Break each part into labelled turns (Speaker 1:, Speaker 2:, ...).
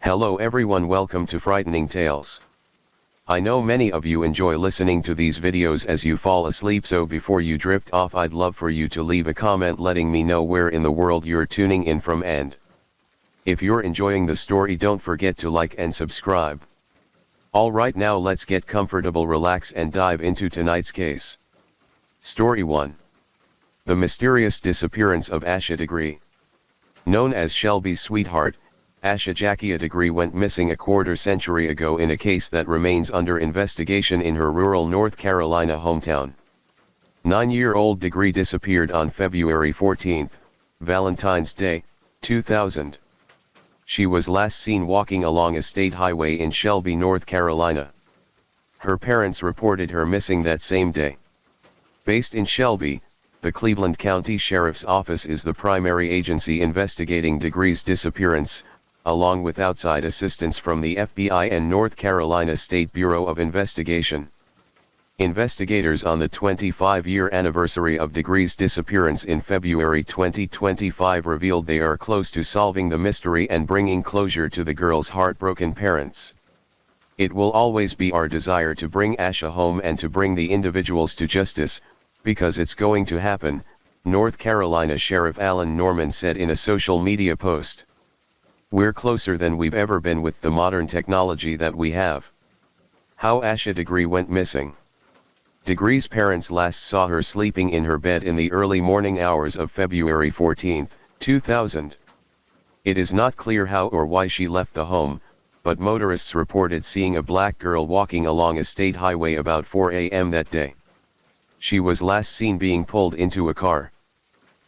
Speaker 1: Hello everyone, welcome to Frightening Tales. I know many of you enjoy listening to these videos as you fall asleep, so before you drift off I'd love for you to leave a comment letting me know where in the world you're tuning in from, and if you're enjoying the story don't forget to like and subscribe. Alright, now let's get comfortable, relax and dive into tonight's case. Story 1. The mysterious disappearance of Asha Degree. Known as Shelby's sweetheart, Asha Jackia Degree went missing a quarter-century ago in a case that remains under investigation in her rural North Carolina hometown. 9-year-old Degree disappeared on February 14, Valentine's Day, 2000. She was last seen walking along a state highway in Shelby, North Carolina. Her parents reported her missing that same day. Based in Shelby, the Cleveland County Sheriff's Office is the primary agency investigating Degree's disappearance, along with outside assistance from the FBI and North Carolina State Bureau of Investigation. Investigators on the 25-year anniversary of Degree's disappearance in February 2025 revealed they are close to solving the mystery and bringing closure to the girl's heartbroken parents. It will always be our desire to bring Asha home and to bring the individuals to justice, because it's going to happen, North Carolina Sheriff Alan Norman said in a social media post. We're closer than we've ever been with the modern technology that we have. How Asha Degree went missing. Degree's parents last saw her sleeping in her bed in the early morning hours of February 14, 2000. It is not clear how or why she left the home, but motorists reported seeing a black girl walking along a state highway about 4 a.m. that day. She was last seen being pulled into a car.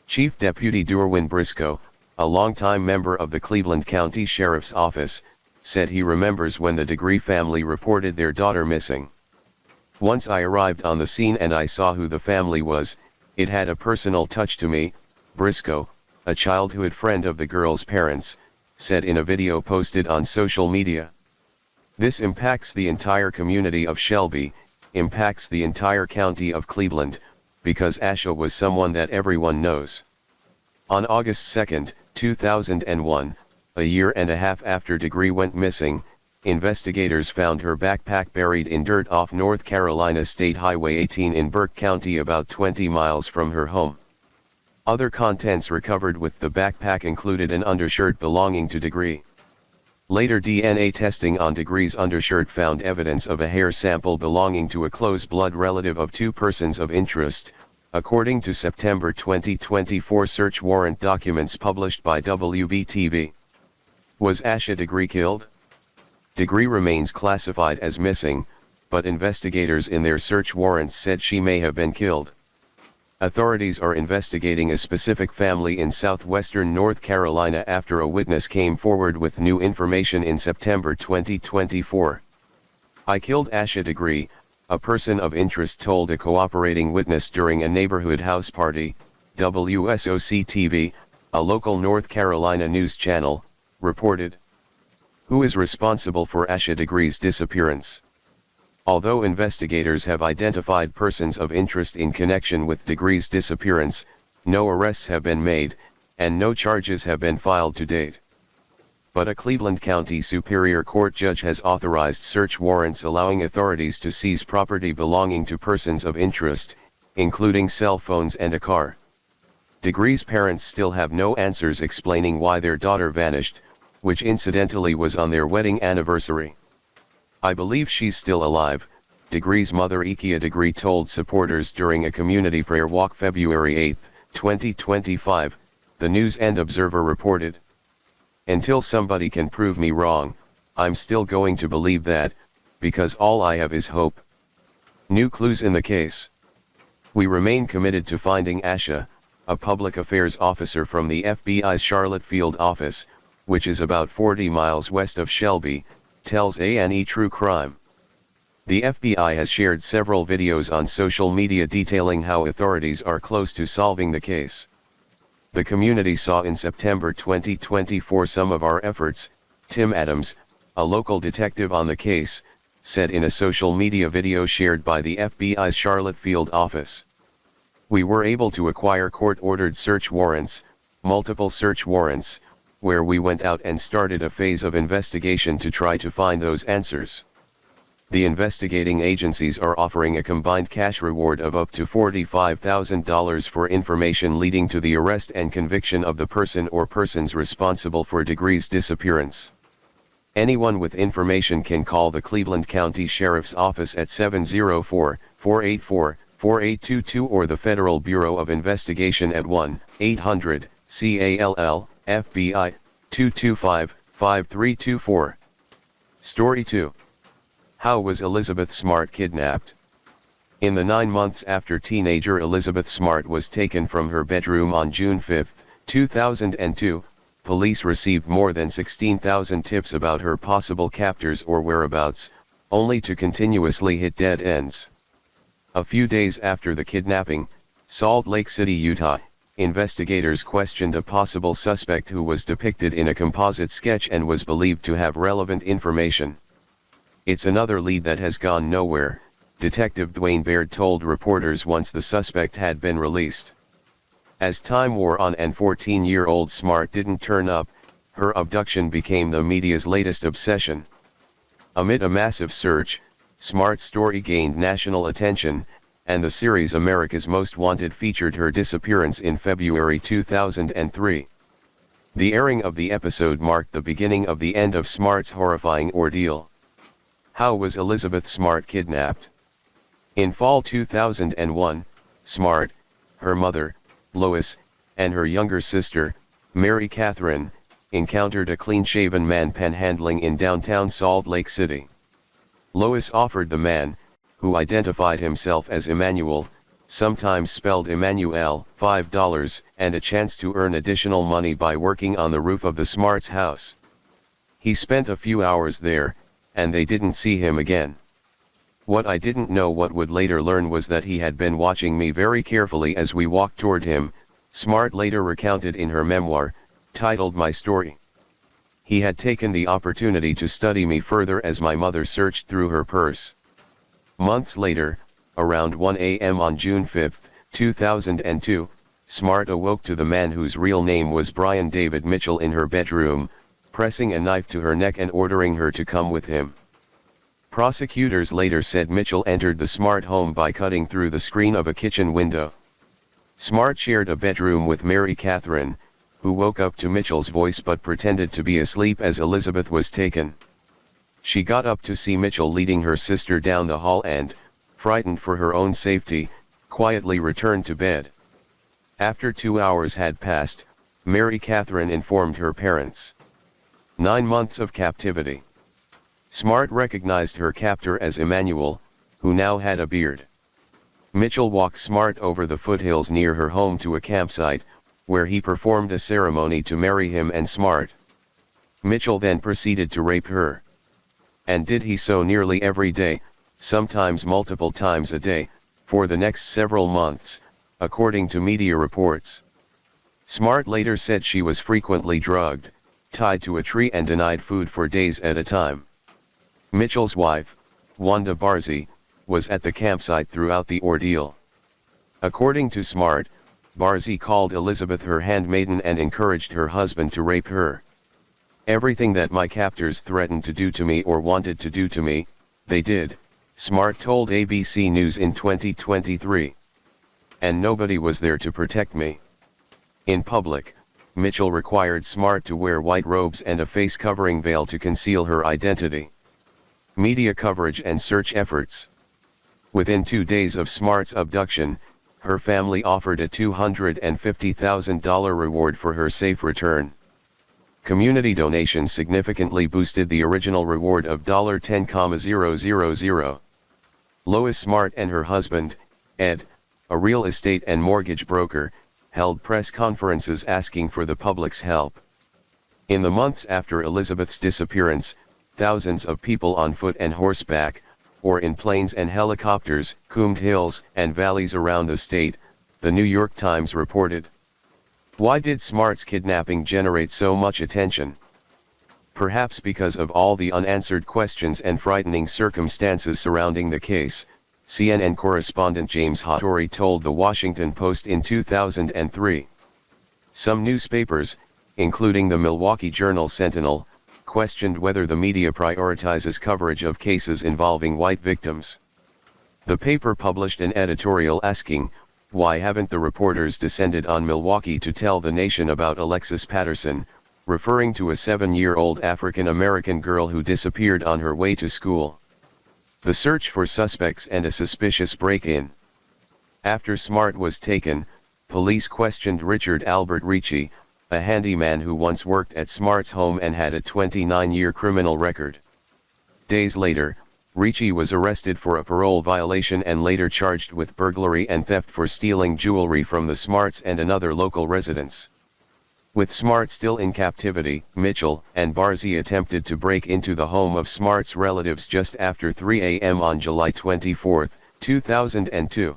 Speaker 1: Chief Deputy Derwin Briscoe, a longtime member of the Cleveland County Sheriff's Office, said he remembers when the Degree family reported their daughter missing. Once I arrived on the scene and I saw who the family was, it had a personal touch to me, Briscoe, a childhood friend of the girl's parents, said in a video posted on social media. This impacts the entire community of Shelby, impacts the entire county of Cleveland, because Asha was someone that everyone knows. On August 2, 2001, a year and a half after Degree went missing, investigators found her backpack buried in dirt off North Carolina State Highway 18 in Burke County, about 20 miles from her home. Other contents recovered with the backpack included an undershirt belonging to Degree. Later DNA testing on Degree's undershirt found evidence of a hair sample belonging to a close blood relative of two persons of interest, according to September 2024 search warrant documents published by WBTV. Was Asha Degree killed? Degree remains classified as missing, but investigators in their search warrants said she may have been killed. Authorities are investigating a specific family in southwestern North Carolina after a witness came forward with new information in September 2024. I killed Asha Degree, a person of interest told a cooperating witness during a neighborhood house party, WSOC-TV, a local North Carolina news channel, reported. Who is responsible for Asha Degree's disappearance? Although investigators have identified persons of interest in connection with Degree's disappearance, no arrests have been made, and no charges have been filed to date. But a Cleveland County Superior Court judge has authorized search warrants allowing authorities to seize property belonging to persons of interest, including cell phones and a car. Degree's parents still have no answers explaining why their daughter vanished, which incidentally was on their wedding anniversary. I believe she's still alive, Degree's mother Ikia Degree told supporters during a community prayer walk February 8, 2025, the News and Observer reported. Until somebody can prove me wrong, I'm still going to believe that, because all I have is hope. New clues in the case. We remain committed to finding Asha, a public affairs officer from the FBI's Charlotte Field office, which is about 40 miles west of Shelby, tells A&E True Crime. The FBI has shared several videos on social media detailing how authorities are close to solving the case. The community saw in September 2024 some of our efforts, Tim Adams, a local detective on the case, said in a social media video shared by the FBI's Charlotte Field office. We were able to acquire court-ordered search warrants, multiple search warrants, where we went out and started a phase of investigation to try to find those answers. The investigating agencies are offering a combined cash reward of up to $45,000 for information leading to the arrest and conviction of the person or persons responsible for Degree's disappearance. Anyone with information can call the Cleveland County Sheriff's Office at 704-484-4822 or the Federal Bureau of Investigation at 1-800-CALL-FBI, 225-5324. Story 2. How was Elizabeth Smart kidnapped? In the 9 months after teenager Elizabeth Smart was taken from her bedroom on June 5, 2002, police received more than 16,000 tips about her possible captors or whereabouts, only to continuously hit dead ends. A few days after the kidnapping, Salt Lake City, Utah, investigators questioned a possible suspect who was depicted in a composite sketch and was believed to have relevant information. "It's another lead that has gone nowhere," Detective Dwayne Baird told reporters once the suspect had been released. As time wore on and 14-year-old Smart didn't turn up, her abduction became the media's latest obsession. Amid a massive search, Smart's story gained national attention, and the series America's Most Wanted featured her disappearance in February 2003. The airing of the episode marked the beginning of the end of Smart's horrifying ordeal. How was Elizabeth Smart kidnapped? In fall 2001, Smart, her mother, Lois, and her younger sister, Mary Catherine, encountered a clean-shaven man panhandling in downtown Salt Lake City. Lois offered the man, who identified himself as Emmanuel, sometimes spelled Emmanuel, $5 and a chance to earn additional money by working on the roof of the Smart's house. He spent a few hours there, and they didn't see him again. What I didn't know what would later learn was that he had been watching me very carefully as we walked toward him, Smart later recounted in her memoir, titled My Story. He had taken the opportunity to study me further as my mother searched through her purse. Months later, around 1 a.m. on June 5, 2002, Smart awoke to the man whose real name was Brian David Mitchell in her bedroom, pressing a knife to her neck and ordering her to come with him. Prosecutors later said Mitchell entered the Smart home by cutting through the screen of a kitchen window. Smart shared a bedroom with Mary Catherine, who woke up to Mitchell's voice but pretended to be asleep as Elizabeth was taken. She got up to see Mitchell leading her sister down the hall and, frightened for her own safety, quietly returned to bed. After 2 hours had passed, Mary Catherine informed her parents. 9 months of captivity. Smart recognized her captor as Emmanuel, who now had a beard. Mitchell walked Smart over the foothills near her home to a campsite, where he performed a ceremony to marry him and Smart. Mitchell then proceeded to rape her. And did he so nearly every day, sometimes multiple times a day, for the next several months, according to media reports. Smart later said she was frequently drugged, tied to a tree and denied food for days at a time. Mitchell's wife, Wanda Barzee, was at the campsite throughout the ordeal. According to Smart, Barzee called Elizabeth her handmaiden and encouraged her husband to rape her. "Everything that my captors threatened to do to me or wanted to do to me, they did," Smart told ABC News in 2023. "And nobody was there to protect me." In public, Mitchell required Smart to wear white robes and a face-covering veil to conceal her identity. Media coverage and search efforts. Within 2 days of Smart's abduction, her family offered a $250,000 reward for her safe return. Community donations significantly boosted the original reward of $10,000. Lois Smart and her husband, Ed, a real estate and mortgage broker, held press conferences asking for the public's help. In the months after Elizabeth's disappearance, thousands of people on foot and horseback, or in planes and helicopters, combed hills and valleys around the state, the New York Times reported. Why did Smart's kidnapping generate so much attention? Perhaps because of all the unanswered questions and frightening circumstances surrounding the case, CNN correspondent James Hattori told The Washington Post in 2003. Some newspapers, including the Milwaukee Journal-Sentinel, questioned whether the media prioritizes coverage of cases involving white victims. The paper published an editorial asking, "Why haven't the reporters descended on Milwaukee to tell the nation about Alexis Patterson," referring to a 7-year-old African-American girl who disappeared on her way to school. The search for suspects and a suspicious break-in. After Smart was taken, police questioned Richard Albert Ricci, a handyman who once worked at Smart's home and had a 29-year criminal record. Days later, Ricci was arrested for a parole violation and later charged with burglary and theft for stealing jewelry from the Smarts and another local residence. With Smart still in captivity, Mitchell and Barzee attempted to break into the home of Smart's relatives just after 3 a.m. on July 24, 2002.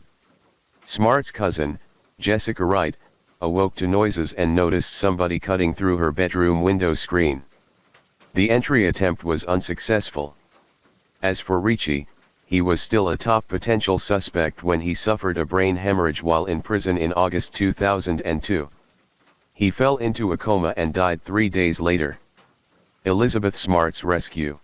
Speaker 1: Smart's cousin, Jessica Wright, awoke to noises and noticed somebody cutting through her bedroom window screen. The entry attempt was unsuccessful. As for Ricci, he was still a top potential suspect when he suffered a brain hemorrhage while in prison in August 2002. He fell into a coma and died 3 days later. Elizabeth Smart's rescue.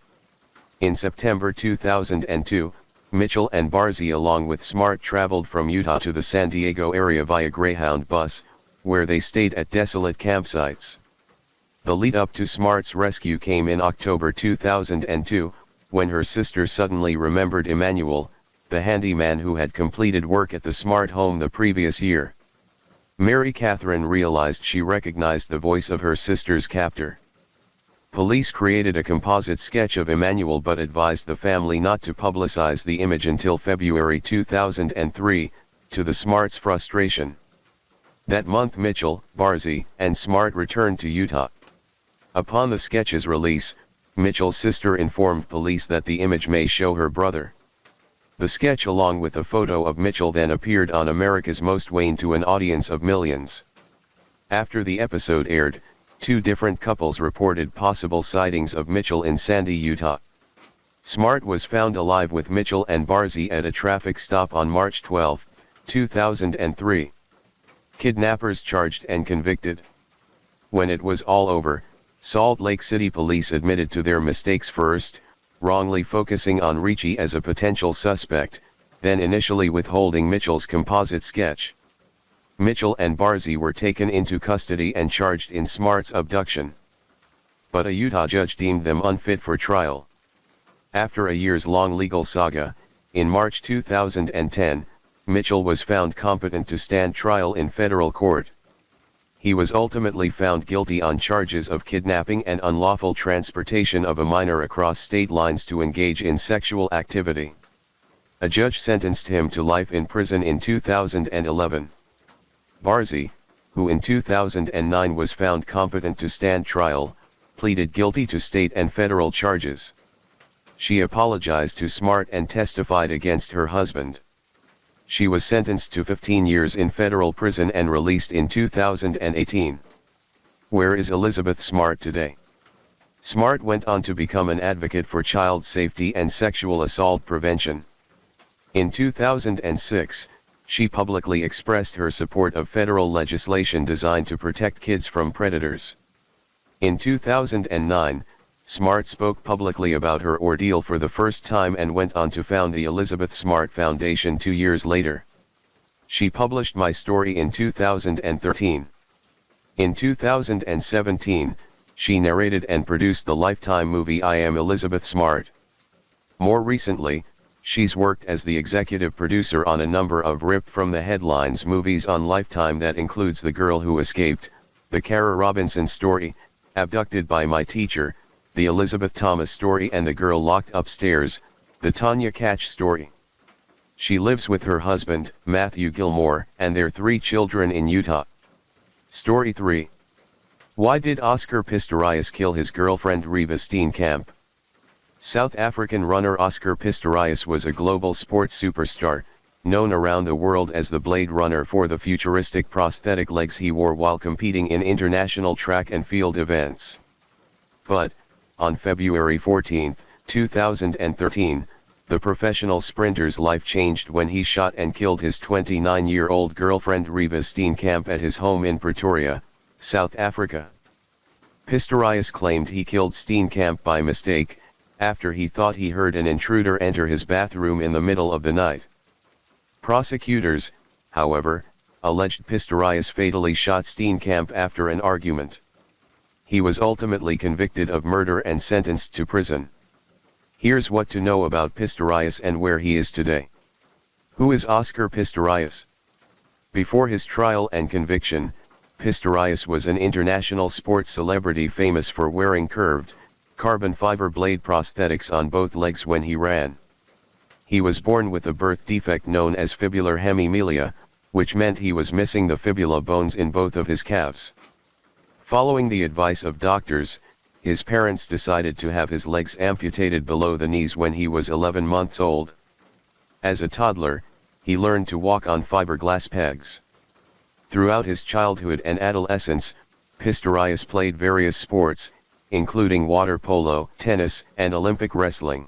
Speaker 1: In September 2002, Mitchell and Barzee along with Smart traveled from Utah to the San Diego area via Greyhound bus, where they stayed at desolate campsites. The lead-up to Smart's rescue came in October 2002, when her sister suddenly remembered Emmanuel, the handyman who had completed work at the Smart home the previous year. Mary Catherine realized she recognized the voice of her sister's captor. Police created a composite sketch of Emmanuel but advised the family not to publicize the image until February 2003, to the Smart's frustration. That month Mitchell, Barzee, and Smart returned to Utah. Upon the sketch's release, Mitchell's sister informed police that the image may show her brother. The sketch along with a photo of Mitchell then appeared on America's Most Wanted to an audience of millions. After the episode aired, 2 different couples reported possible sightings of Mitchell in Sandy, Utah. Smart was found alive with Mitchell and Barzee at a traffic stop on March 12, 2003. Kidnappers charged and convicted. When it was all over, Salt Lake City police admitted to their mistakes first, wrongly focusing on Ricci as a potential suspect, then initially withholding Mitchell's composite sketch. Mitchell and Barzee were taken into custody and charged in Smart's abduction. But a Utah judge deemed them unfit for trial. After a years-long legal saga, in March 2010, Mitchell was found competent to stand trial in federal court. He was ultimately found guilty on charges of kidnapping and unlawful transportation of a minor across state lines to engage in sexual activity. A judge sentenced him to life in prison in 2011. Barzee, who in 2009 was found competent to stand trial, pleaded guilty to state and federal charges. She apologized to Smart and testified against her husband. She was sentenced to 15 years in federal prison and released in 2018. Where is Elizabeth Smart today? Smart went on to become an advocate for child safety and sexual assault prevention. In 2006, she publicly expressed her support of federal legislation designed to protect kids from predators. In 2009, Smart spoke publicly about her ordeal for the first time and went on to found the Elizabeth Smart Foundation 2 years later. She published My Story in 2013. In 2017, she narrated and produced the Lifetime movie I Am Elizabeth Smart. More recently, she's worked as the executive producer on a number of ripped from the headlines movies on Lifetime that includes The Girl Who Escaped, The Kara Robinson Story, Abducted by My Teacher, The Elizabeth Thomas Story and The Girl Locked Upstairs, The Tanya Catch Story. She lives with her husband, Matthew Gilmore, and their 3 children in Utah. Story 3. Why did Oscar Pistorius kill his girlfriend Reva Steenkamp? South African runner Oscar Pistorius was a global sports superstar, known around the world as the Blade Runner for the futuristic prosthetic legs he wore while competing in international track and field events. But, on February 14, 2013, the professional sprinter's life changed when he shot and killed his 29-year-old girlfriend Reva Steenkamp at his home in Pretoria, South Africa. Pistorius claimed he killed Steenkamp by mistake, after he thought he heard an intruder enter his bathroom in the middle of the night. Prosecutors, however, alleged Pistorius fatally shot Steenkamp after an argument. He was ultimately convicted of murder and sentenced to prison. Here's what to know about Pistorius and where he is today. Who is Oscar Pistorius? Before his trial and conviction, Pistorius was an international sports celebrity famous for wearing curved, carbon fiber blade prosthetics on both legs when he ran. He was born with a birth defect known as fibular hemimelia, which meant he was missing the fibula bones in both of his calves. Following the advice of doctors, his parents decided to have his legs amputated below the knees when he was 11 months old. As a toddler, he learned to walk on fiberglass pegs. Throughout his childhood and adolescence, Pistorius played various sports, including water polo, tennis, and Olympic wrestling.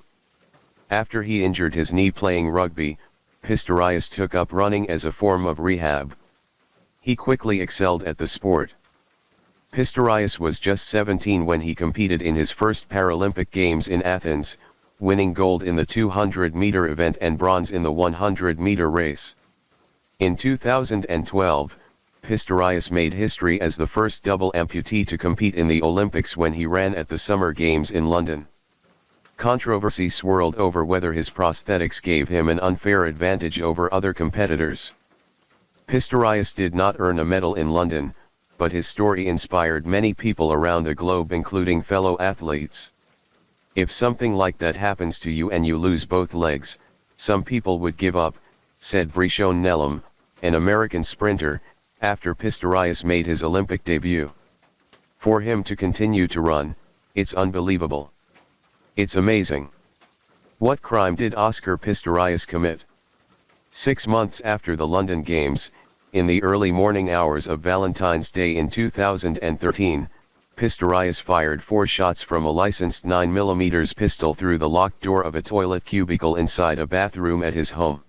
Speaker 1: After he injured his knee playing rugby, Pistorius took up running as a form of rehab. He quickly excelled at the sport. Pistorius was just 17 when he competed in his first Paralympic Games in Athens, winning gold in the 200-meter event and bronze in the 100-meter race. In 2012, Pistorius made history as the first double amputee to compete in the Olympics when he ran at the Summer Games in London. Controversy swirled over whether his prosthetics gave him an unfair advantage over other competitors. Pistorius did not earn a medal in London, but his story inspired many people around the globe, including fellow athletes. If something like that happens to you and you lose both legs, some people would give up, said Brishon Nelum, an American sprinter, after Pistorius made his Olympic debut. For him to continue to run, it's unbelievable. It's amazing. What crime did Oscar Pistorius commit? 6 months after the London Games, in the early morning hours of Valentine's Day in 2013, Pistorius fired 4 shots from a licensed 9mm pistol through the locked door of a toilet cubicle inside a bathroom at his home.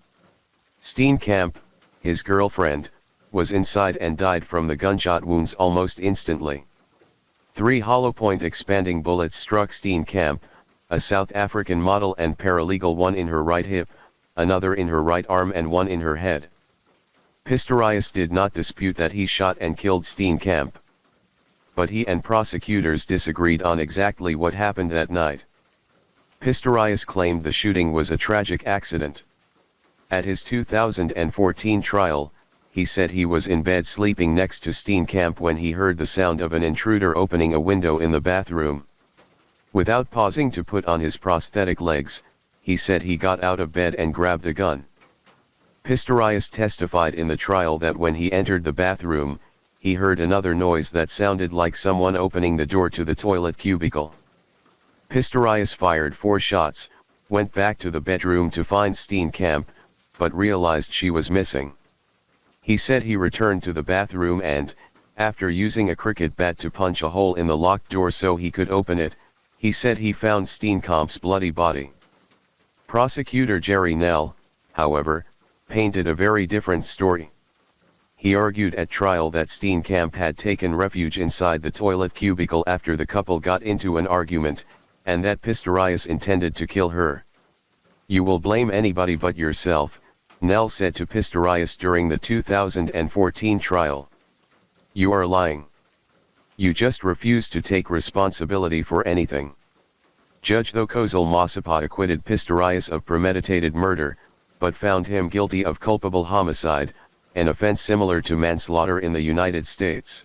Speaker 1: Steenkamp, his girlfriend, was inside and died from the gunshot wounds almost instantly. 3 hollow-point expanding bullets struck Steenkamp, a South African model and paralegal, one in her right hip, another in her right arm and one in her head. Pistorius did not dispute that he shot and killed Steenkamp. But he and prosecutors disagreed on exactly what happened that night. Pistorius claimed the shooting was a tragic accident. At his 2014 trial, he said he was in bed sleeping next to Steenkamp when he heard the sound of an intruder opening a window in the bathroom. Without pausing to put on his prosthetic legs, he said he got out of bed and grabbed a gun. Pistorius testified in the trial that when he entered the bathroom, he heard another noise that sounded like someone opening the door to the toilet cubicle. Pistorius fired 4 shots, went back to the bedroom to find Steenkamp, but realized she was missing. He said he returned to the bathroom and, after using a cricket bat to punch a hole in the locked door so he could open it, he said he found Steenkamp's bloody body. Prosecutor Jerry Nell, however, painted a very different story. He argued at trial that Steenkamp had taken refuge inside the toilet cubicle after the couple got into an argument, and that Pistorius intended to kill her. "You will blame anybody but yourself," Nell said to Pistorius during the 2014 trial. "You are lying. You just refuse to take responsibility for anything." Judge Thokozil Mosapa acquitted Pistorius of premeditated murder, but found him guilty of culpable homicide, an offense similar to manslaughter in the United States.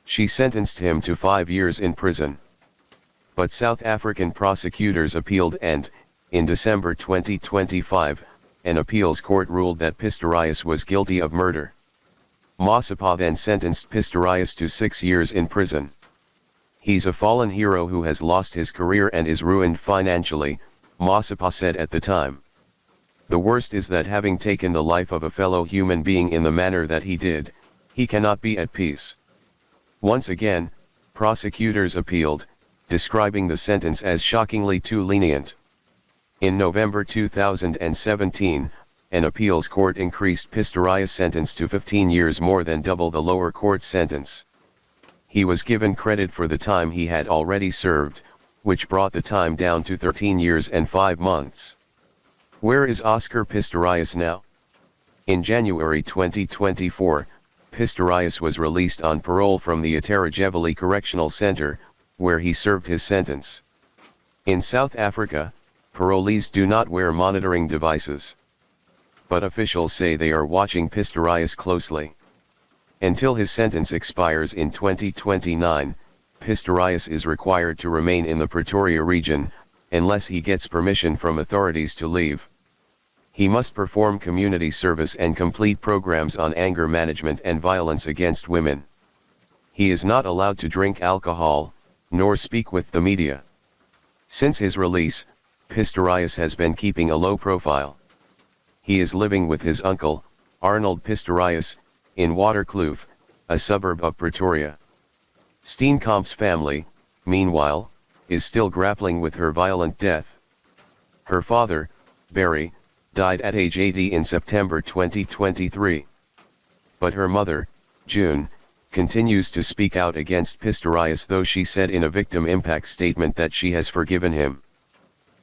Speaker 1: She sentenced him to 5 years in prison. But South African prosecutors appealed and, in December 2025, an appeals court ruled that Pistorius was guilty of murder. Mosapa then sentenced Pistorius to 6 years in prison. "He's a fallen hero who has lost his career and is ruined financially," Mosapa said at the time. "The worst is that having taken the life of a fellow human being in the manner that he did, he cannot be at peace." Once again, prosecutors appealed, describing the sentence as shockingly too lenient. In November 2017, an appeals court increased Pistorius' sentence to 15 years, more than double the lower court's sentence. He was given credit for the time he had already served, which brought the time down to 13 years and 5 months. Where is Oscar Pistorius now? In January 2024, Pistorius was released on parole from the Atarajeveli Correctional Center, where he served his sentence. In South Africa, parolees do not wear monitoring devices. But officials say they are watching Pistorius closely. Until his sentence expires in 2029, Pistorius is required to remain in the Pretoria region, unless he gets permission from authorities to leave. He must perform community service and complete programs on anger management and violence against women. He is not allowed to drink alcohol, nor speak with the media. Since his release, Pistorius has been keeping a low profile. He is living with his uncle, Arnold Pistorius, in Waterkloof, a suburb of Pretoria. Steenkamp's family, meanwhile, is still grappling with her violent death. Her father, Barry, died at age 80 in September 2023. But her mother, June, continues to speak out against Pistorius, though she said in a victim impact statement that she has forgiven him.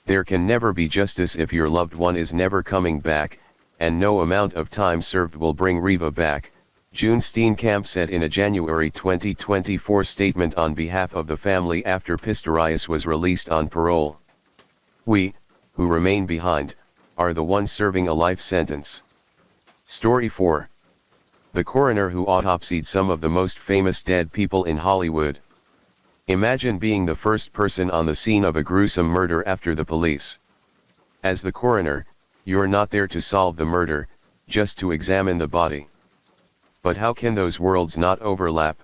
Speaker 1: There can never be justice if your loved one is never coming back, and no amount of time served will bring Reva back, June Steenkamp said in a January 2024 statement on behalf of the family after Pistorius was released on parole. We, who remain behind, are the ones serving a life sentence. Story 4. The coroner who autopsied some of the most famous dead people in Hollywood. Imagine being the first person on the scene of a gruesome murder after the police. As the coroner, you're not there to solve the murder, just to examine the body. But how can those worlds not overlap?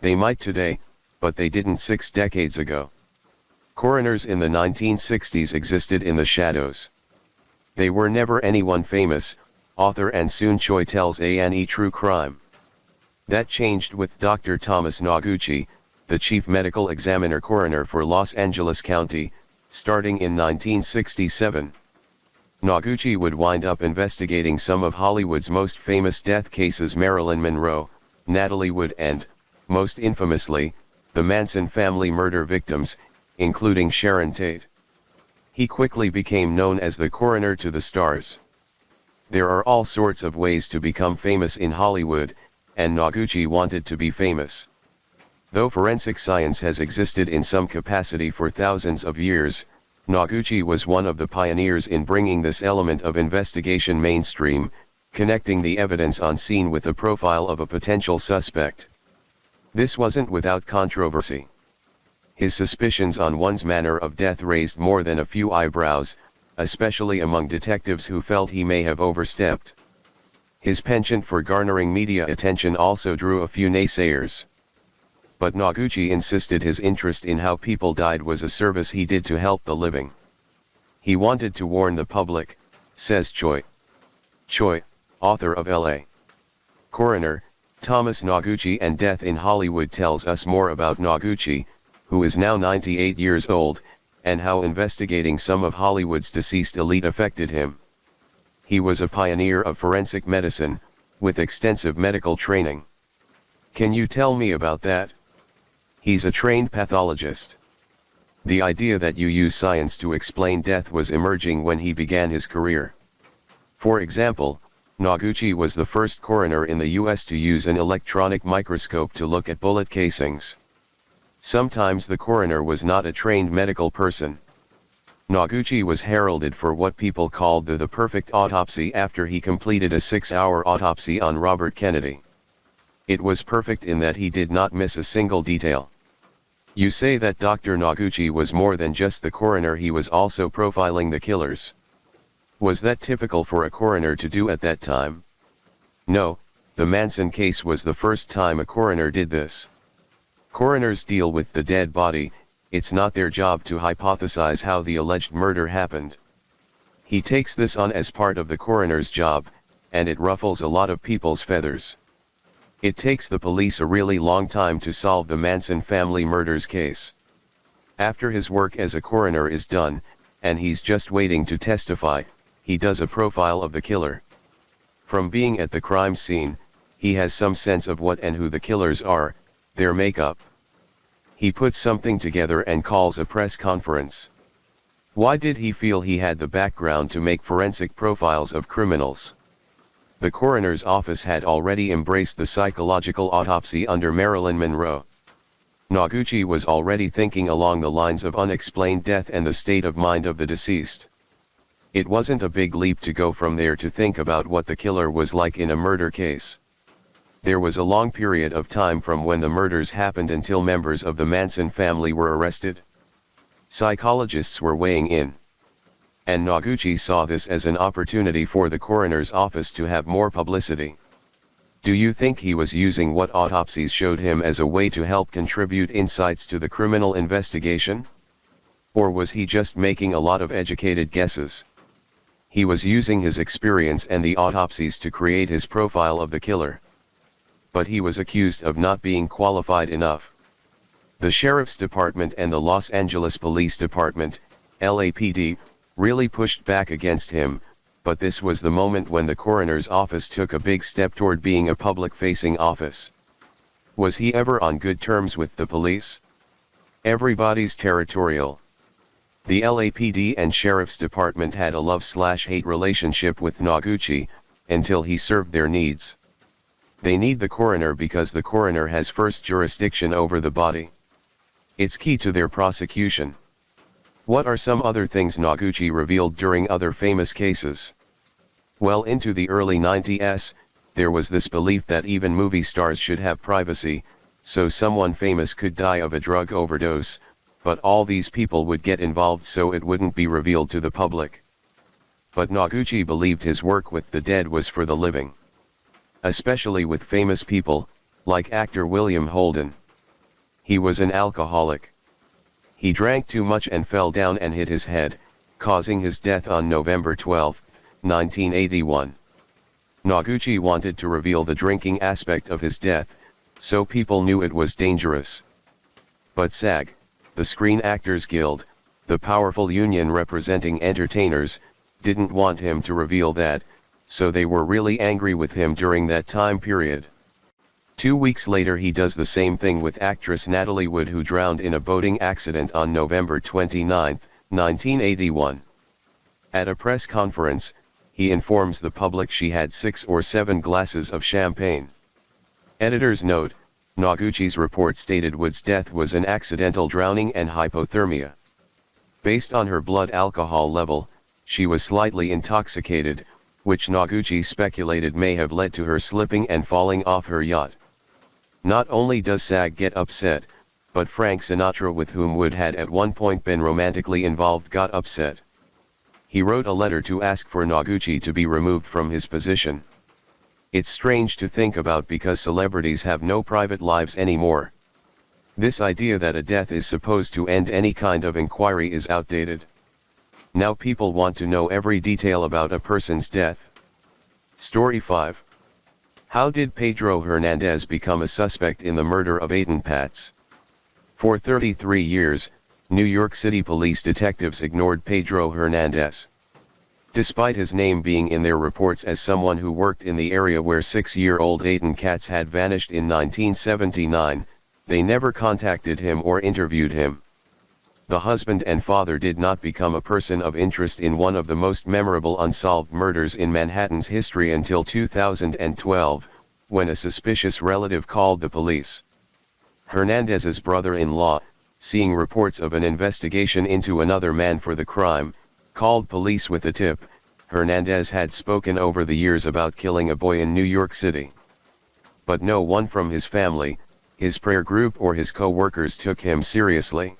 Speaker 1: They might today, but they didn't 6 decades ago. Coroners in the 1960s existed in the shadows. They were never anyone famous, author Ansoon Choi tells A&E True Crime. That changed with Dr. Thomas Noguchi, the chief medical examiner coroner for Los Angeles County, starting in 1967. Noguchi would wind up investigating some of Hollywood's most famous death cases: Marilyn Monroe, Natalie Wood and, most infamously, the Manson family murder victims, including Sharon Tate. He quickly became known as the coroner to the stars. There are all sorts of ways to become famous in Hollywood, and Noguchi wanted to be famous. Though forensic science has existed in some capacity for thousands of years, Noguchi was one of the pioneers in bringing this element of investigation mainstream, connecting the evidence on scene with the profile of a potential suspect. This wasn't without controversy. His suspicions on one's manner of death raised more than a few eyebrows, especially among detectives who felt he may have overstepped. His penchant for garnering media attention also drew a few naysayers. But Noguchi insisted his interest in how people died was a service he did to help the living. He wanted to warn the public, says Choi. Choi, author of L.A. Coroner, Thomas Noguchi and Death in Hollywood, tells us more about Noguchi, who is now 98 years old, and how investigating some of Hollywood's deceased elite affected him. He was a pioneer of forensic medicine, with extensive medical training. Can you tell me about that? He's a trained pathologist. The idea that you use science to explain death was emerging when he began his career. For example, Noguchi was the first coroner in the US to use an electronic microscope to look at bullet casings. Sometimes the coroner was not a trained medical person. Noguchi was heralded for what people called the perfect autopsy after he completed a 6-hour autopsy on Robert Kennedy. It was perfect in that he did not miss a single detail. You say that Dr. Noguchi was more than just the coroner, he was also profiling the killers. Was that typical for a coroner to do at that time? No, the Manson case was the first time a coroner did this. Coroners deal with the dead body, it's not their job to hypothesize how the alleged murder happened. He takes this on as part of the coroner's job, and it ruffles a lot of people's feathers. It takes the police a really long time to solve the Manson family murders case. After his work as a coroner is done, and he's just waiting to testify, he does a profile of the killer. From being at the crime scene, he has some sense of what and who the killers are, Their makeup. He puts something together and calls a press conference. Why did he feel he had the background to make forensic profiles of criminals? The coroner's office had already embraced the psychological autopsy under Marilyn Monroe. Noguchi was already thinking along the lines of unexplained death and the state of mind of the deceased. It wasn't a big leap to go from there to think about what the killer was like in a murder case. There was a long period of time from when the murders happened until members of the Manson family were arrested. Psychologists were weighing in. And Noguchi saw this as an opportunity for the coroner's office to have more publicity. Do you think he was using what autopsies showed him as a way to help contribute insights to the criminal investigation? Or was he just making a lot of educated guesses? He was using his experience and the autopsies to create his profile of the killer. But he was accused of not being qualified enough. The Sheriff's Department and the Los Angeles Police Department, LAPD, really pushed back against him, but this was the moment when the coroner's office took a big step toward being a public-facing office. Was he ever on good terms with the police? Everybody's territorial. The LAPD and Sheriff's Department had a love-slash-hate relationship with Noguchi, until he served their needs. They need the coroner because the coroner has first jurisdiction over the body. It's key to their prosecution. What are some other things Noguchi revealed during other famous cases? Well, into the early 90s, there was this belief that even movie stars should have privacy, so someone famous could die of a drug overdose, but all these people would get involved so it wouldn't be revealed to the public. But Noguchi believed his work with the dead was for the living. Especially with famous people, like actor William Holden. He was an alcoholic. He drank too much and fell down and hit his head, causing his death on November 12, 1981. Noguchi wanted to reveal the drinking aspect of his death, so people knew it was dangerous. But SAG, the Screen Actors Guild, the powerful union representing entertainers, didn't want him to reveal that, so they were really angry with him during that time period. 2 weeks later he does the same thing with actress Natalie Wood, who drowned in a boating accident on November 29, 1981. At a press conference, he informs the public she had 6 or 7 glasses of champagne. Editor's note: Noguchi's report stated Wood's death was an accidental drowning and hypothermia. Based on her blood alcohol level, she was slightly intoxicated, which Noguchi speculated may have led to her slipping and falling off her yacht. Not only does SAG get upset, but Frank Sinatra, with whom Wood had at one point been romantically involved, got upset. He wrote a letter to ask for Noguchi to be removed from his position. It's strange to think about because celebrities have no private lives anymore. This idea that a death is supposed to end any kind of inquiry is outdated. Now people want to know every detail about a person's death. Story 5. How did Pedro Hernandez become a suspect in the murder of Aiden Patz? For 33 years, New York City police detectives ignored Pedro Hernandez. Despite his name being in their reports as someone who worked in the area where 6-year-old Aiden Katz had vanished in 1979, they never contacted him or interviewed him. The husband and father did not become a person of interest in one of the most memorable unsolved murders in Manhattan's history until 2012, when a suspicious relative called the police. Hernandez's brother-in-law, seeing reports of an investigation into another man for the crime, called police with a tip. Hernandez had spoken over the years about killing a boy in New York City. But no one from his family, his prayer group or his co-workers took him seriously.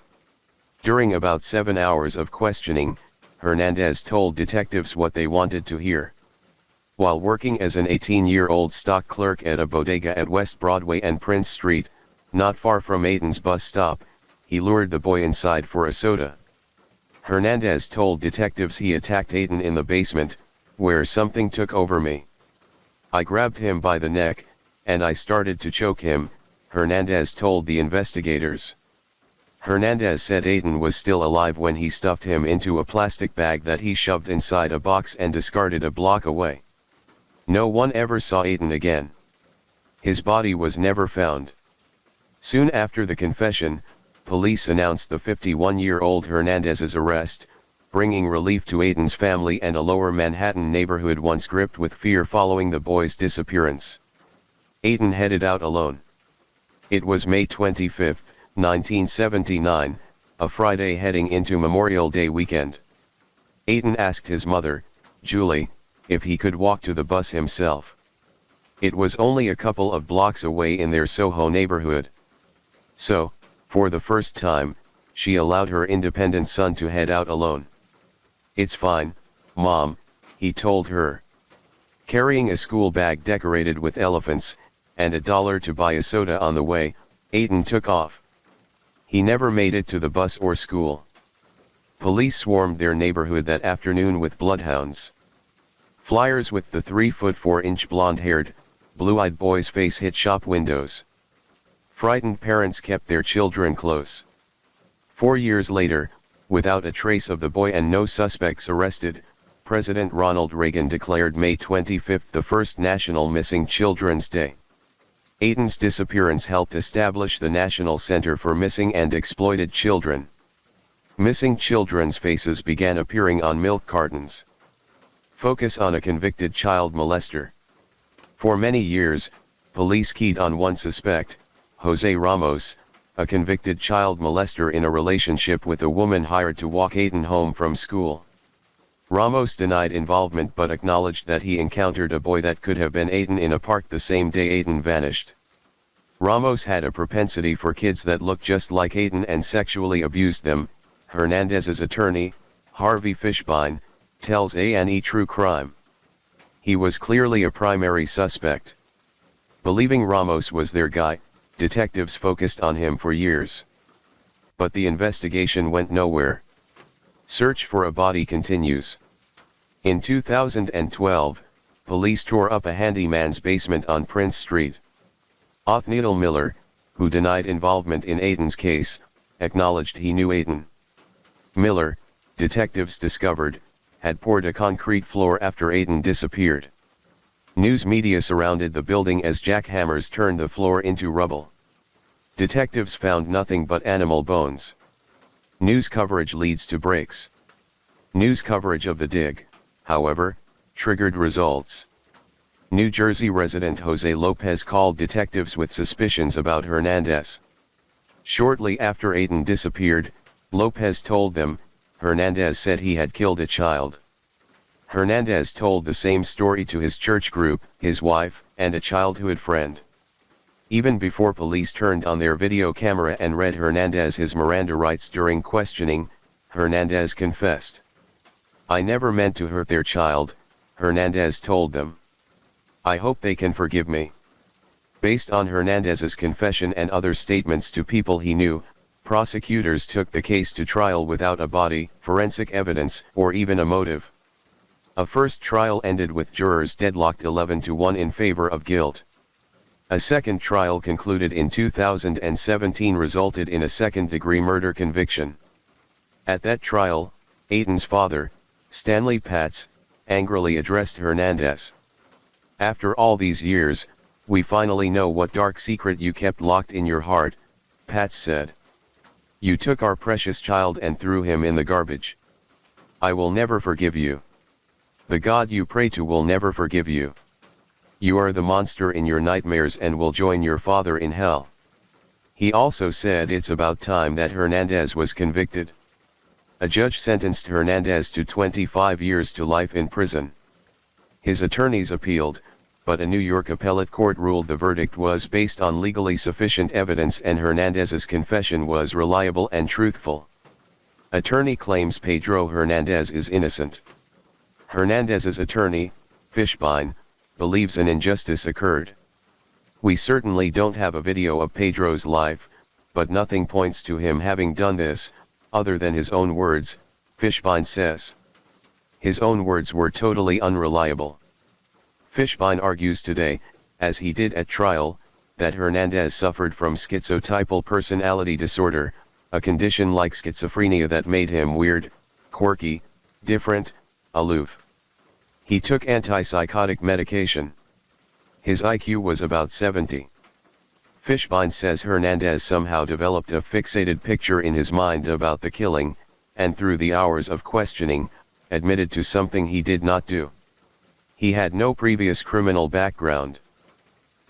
Speaker 1: During about 7 hours of questioning, Hernandez told detectives what they wanted to hear. While working as an 18-year-old stock clerk at a bodega at West Broadway and Prince Street, not far from Aiden's bus stop, he lured the boy inside for a soda. Hernandez told detectives he attacked Aiden in the basement, where something took over me. I grabbed him by the neck, and I started to choke him, Hernandez told the investigators. Hernandez said Aiden was still alive when he stuffed him into a plastic bag that he shoved inside a box and discarded a block away. No one ever saw Aiden again. His body was never found. Soon after the confession, police announced the 51-year-old Hernandez's arrest, bringing relief to Aiden's family and a lower Manhattan neighborhood once gripped with fear following the boy's disappearance. Aiden headed out alone. It was May 25, 1979, a Friday heading into Memorial Day weekend. Aiden asked his mother, Julie, if he could walk to the bus himself. It was only a couple of blocks away in their Soho neighborhood. So, for the first time, she allowed her independent son to head out alone. "It's fine, Mom," he told her. Carrying a school bag decorated with elephants, and $1 to buy a soda on the way, Aiden took off. He never made it to the bus or school. Police swarmed their neighborhood that afternoon with bloodhounds. Flyers with the 3-foot-4-inch blonde-haired, blue-eyed boy's face hit shop windows. Frightened parents kept their children close. 4 years later, without a trace of the boy and no suspects arrested, President Ronald Reagan declared May 25 the first National Missing Children's Day. Aiden's disappearance helped establish the National Center for Missing and Exploited Children. Missing children's faces began appearing on milk cartons. Focus on a convicted child molester. For many years, police keyed on one suspect, Jose Ramos, a convicted child molester in a relationship with a woman hired to walk Aiden home from school. Ramos denied involvement but acknowledged that he encountered a boy that could have been Aiden in a park the same day Aiden vanished. Ramos had a propensity for kids that looked just like Aiden and sexually abused them, Hernandez's attorney, Harvey Fishbein, tells A&E True Crime. He was clearly a primary suspect. Believing Ramos was their guy, detectives focused on him for years. But the investigation went nowhere. Search for a body continues. In 2012, police tore up a handyman's basement on Prince Street. Othniel Miller, who denied involvement in Aiden's case, acknowledged he knew Aiden. Miller, detectives discovered, had poured a concrete floor after Aiden disappeared. News media surrounded the building as jackhammers turned the floor into rubble. Detectives found nothing but animal bones. News coverage leads to breaks. News coverage of the dig, however, triggered results. New Jersey resident Jose Lopez called detectives with suspicions about Hernandez. Shortly after Aiden disappeared, Lopez told them, Hernandez said he had killed a child. Hernandez told the same story to his church group, his wife, and a childhood friend. Even before police turned on their video camera and read Hernandez his Miranda rights during questioning, Hernandez confessed. "I never meant to hurt their child," Hernandez told them. "I hope they can forgive me." Based on Hernandez's confession and other statements to people he knew, prosecutors took the case to trial without a body, forensic evidence, or even a motive. A first trial ended with jurors deadlocked 11-1 in favor of guilt. A second trial concluded in 2017 resulted in a second-degree murder conviction. At that trial, Aiden's father, Stanley Patz, angrily addressed Hernandez. "After all these years, we finally know what dark secret you kept locked in your heart," Patz said. "You took our precious child and threw him in the garbage. I will never forgive you. The God you pray to will never forgive you. You are the monster in your nightmares and will join your father in hell." He also said it's about time that Hernandez was convicted. A judge sentenced Hernandez to 25 years to life in prison. His attorneys appealed, but a New York appellate court ruled the verdict was based on legally sufficient evidence and Hernandez's confession was reliable and truthful. Attorney claims Pedro Hernandez is innocent. Hernandez's attorney, Fishbein, believes an injustice occurred. "We certainly don't have a video of Pedro's life, but nothing points to him having done this, other than his own words," Fishbein says. His own words were totally unreliable. Fishbein argues today, as he did at trial, that Hernandez suffered from schizotypal personality disorder, a condition like schizophrenia that made him weird, quirky, different, aloof. He took antipsychotic medication. His IQ was about 70. Fishbein says Hernandez somehow developed a fixated picture in his mind about the killing, and through the hours of questioning, admitted to something he did not do. He had no previous criminal background.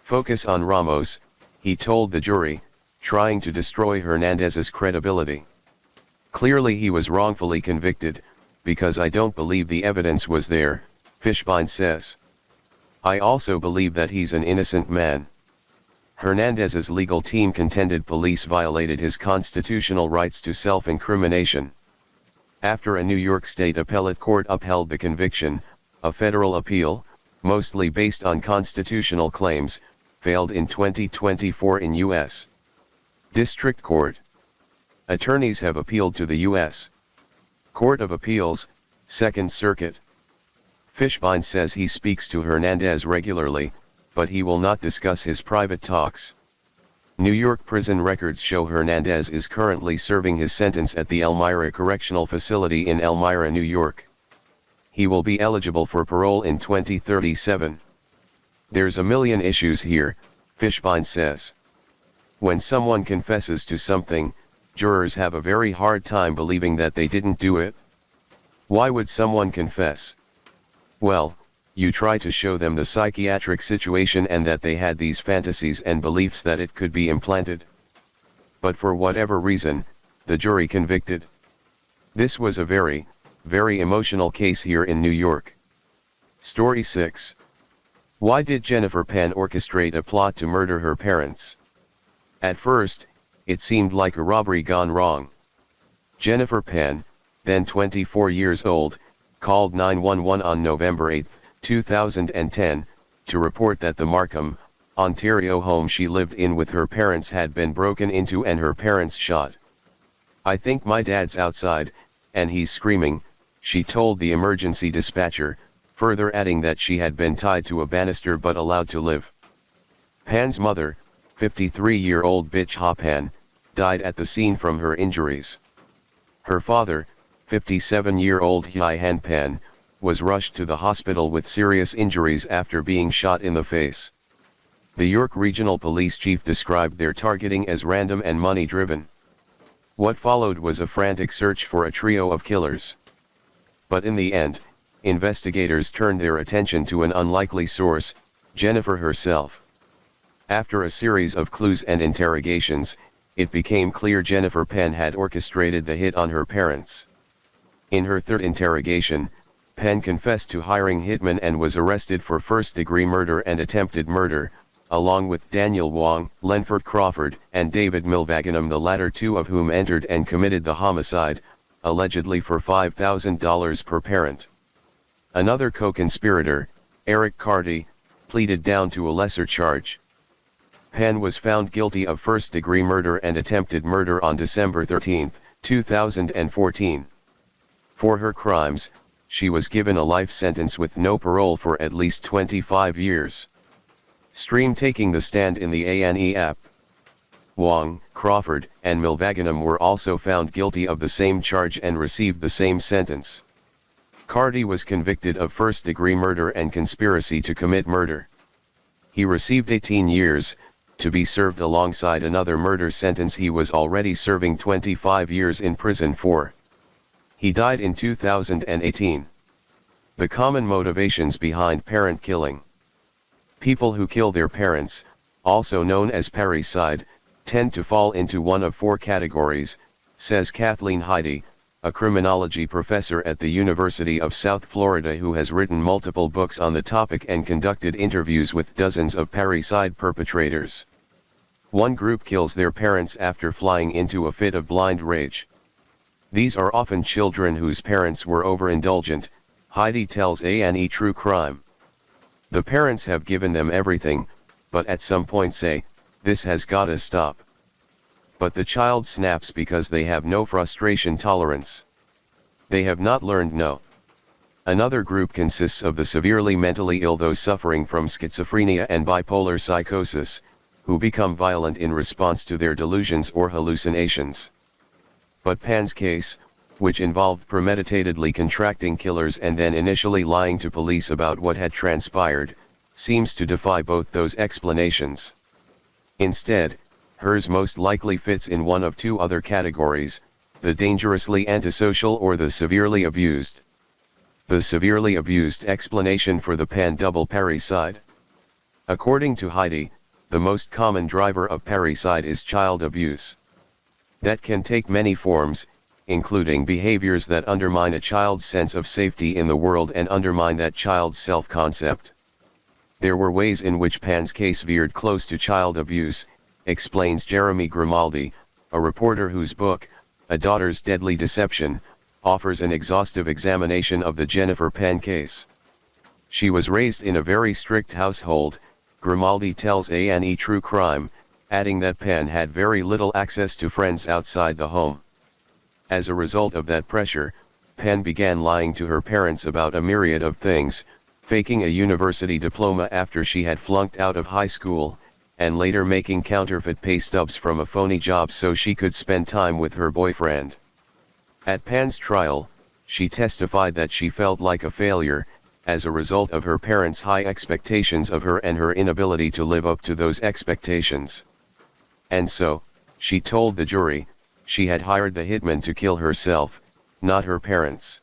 Speaker 1: Focus on Ramos, he told the jury, trying to destroy Hernandez's credibility. Clearly he was wrongfully convicted, because I don't believe the evidence was there, Fishbein says. I also believe that he's an innocent man. Hernandez's legal team contended police violated his constitutional rights to self-incrimination. After a New York State appellate court upheld the conviction, a federal appeal, mostly based on constitutional claims, failed in 2024 in U.S. District Court. Attorneys have appealed to the U.S. Court of Appeals, Second Circuit. Fishbein says he speaks to Hernandez regularly, but he will not discuss his private talks. New York prison records show Hernandez is currently serving his sentence at the Elmira Correctional Facility in Elmira, New York. He will be eligible for parole in 2037. There's a million issues here, Fishbein says. When someone confesses to something, jurors have a very hard time believing that they didn't do it. Why would someone confess? Well, you try to show them the psychiatric situation and that they had these fantasies and beliefs that it could be implanted. But for whatever reason, the jury convicted. This was a very, very emotional case here in New York. Story 6. Why did Jennifer Pan orchestrate a plot to murder her parents? At first, it seemed like a robbery gone wrong. Jennifer Pan, then 24 years old, called 911 on November 8, 2010, to report that the Markham, Ontario home she lived in with her parents had been broken into and her parents shot. I think my dad's outside, and he's screaming, she told the emergency dispatcher, further adding that she had been tied to a banister but allowed to live. Pan's mother, 53-year-old Bitch Ha Pan, died at the scene from her injuries. Her father, 57-year-old Hy Han Pan, was rushed to the hospital with serious injuries after being shot in the face. The York Regional Police Chief described their targeting as random and money-driven. What followed was a frantic search for a trio of killers. But in the end, investigators turned their attention to an unlikely source, Jennifer herself. After a series of clues and interrogations, it became clear Jennifer Pan had orchestrated the hit on her parents. In her third interrogation, Pan confessed to hiring hitmen and was arrested for first-degree murder and attempted murder, along with Daniel Wong, Lenford Crawford, and David Milvaganam, the latter two of whom entered and committed the homicide, allegedly for $5,000 per parent. Another co-conspirator, Eric Carty, pleaded down to a lesser charge. Pan was found guilty of first-degree murder and attempted murder on December 13, 2014. For her crimes, she was given a life sentence with no parole for at least 25 years. Stream taking the stand in the A&E app. Wong, Crawford, and Milvaganam were also found guilty of the same charge and received the same sentence. Carty was convicted of first-degree murder and conspiracy to commit murder. He received 18 years, to be served alongside another murder sentence he was already serving 25 years in prison for. He died in 2018. The common motivations behind parent killing. People who kill their parents, also known as parricide, tend to fall into one of four categories, says Kathleen Heidi, a criminology professor at the University of South Florida who has written multiple books on the topic and conducted interviews with dozens of parricide perpetrators. One group kills their parents after flying into a fit of blind rage. These are often children whose parents were overindulgent, Heidi tells A&E True Crime. The parents have given them everything, but at some point say, "This has gotta stop." But the child snaps because they have no frustration tolerance. They have not learned no. Another group consists of the severely mentally ill, those suffering from schizophrenia and bipolar psychosis, who become violent in response to their delusions or hallucinations. But Pan's case, which involved premeditatedly contracting killers and then initially lying to police about what had transpired, seems to defy both those explanations. Instead, hers most likely fits in one of two other categories, the dangerously antisocial or the severely abused. The severely abused explanation for the pan-double parricide. According to Heidi, the most common driver of parricide is child abuse. That can take many forms, including behaviors that undermine a child's sense of safety in the world and undermine that child's self-concept. There were ways in which Pan's case veered close to child abuse, explains Jeremy Grimaldi, a reporter whose book, A Daughter's Deadly Deception, offers an exhaustive examination of the Jennifer Pan case. She was raised in a very strict household, Grimaldi tells A&E True Crime, adding that Pan had very little access to friends outside the home. As a result of that pressure, Pan began lying to her parents about a myriad of things, faking a university diploma after she had flunked out of high school, and later making counterfeit pay stubs from a phony job so she could spend time with her boyfriend. At Pan's trial, she testified that she felt like a failure, as a result of her parents' high expectations of her and her inability to live up to those expectations. And so, she told the jury, she had hired the hitman to kill herself, not her parents.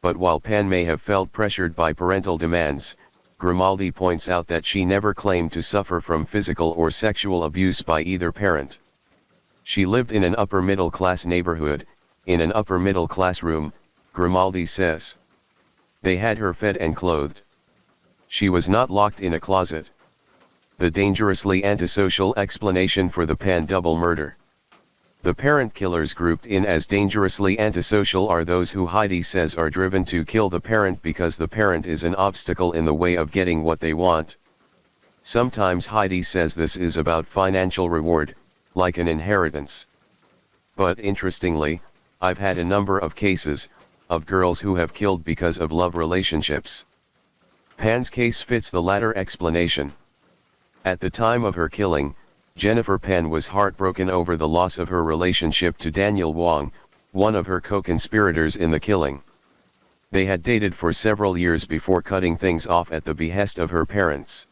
Speaker 1: But while Pan may have felt pressured by parental demands, Grimaldi points out that she never claimed to suffer from physical or sexual abuse by either parent. She lived in an upper-middle-class neighborhood, in an upper-middle-class room, Grimaldi says. They had her fed and clothed. She was not locked in a closet. The dangerously antisocial explanation for the Pan double murder. The parent killers grouped in as dangerously antisocial are those who Heidi says are driven to kill the parent because the parent is an obstacle in the way of getting what they want. Sometimes Heidi says this is about financial reward, like an inheritance. But interestingly, I've had a number of cases, of girls who have killed because of love relationships. Pan's case fits the latter explanation. At the time of her killing, Jennifer Pan was heartbroken over the loss of her relationship to Daniel Wong, one of her co-conspirators in the killing. They had dated for several years before cutting things off at the behest of her parents.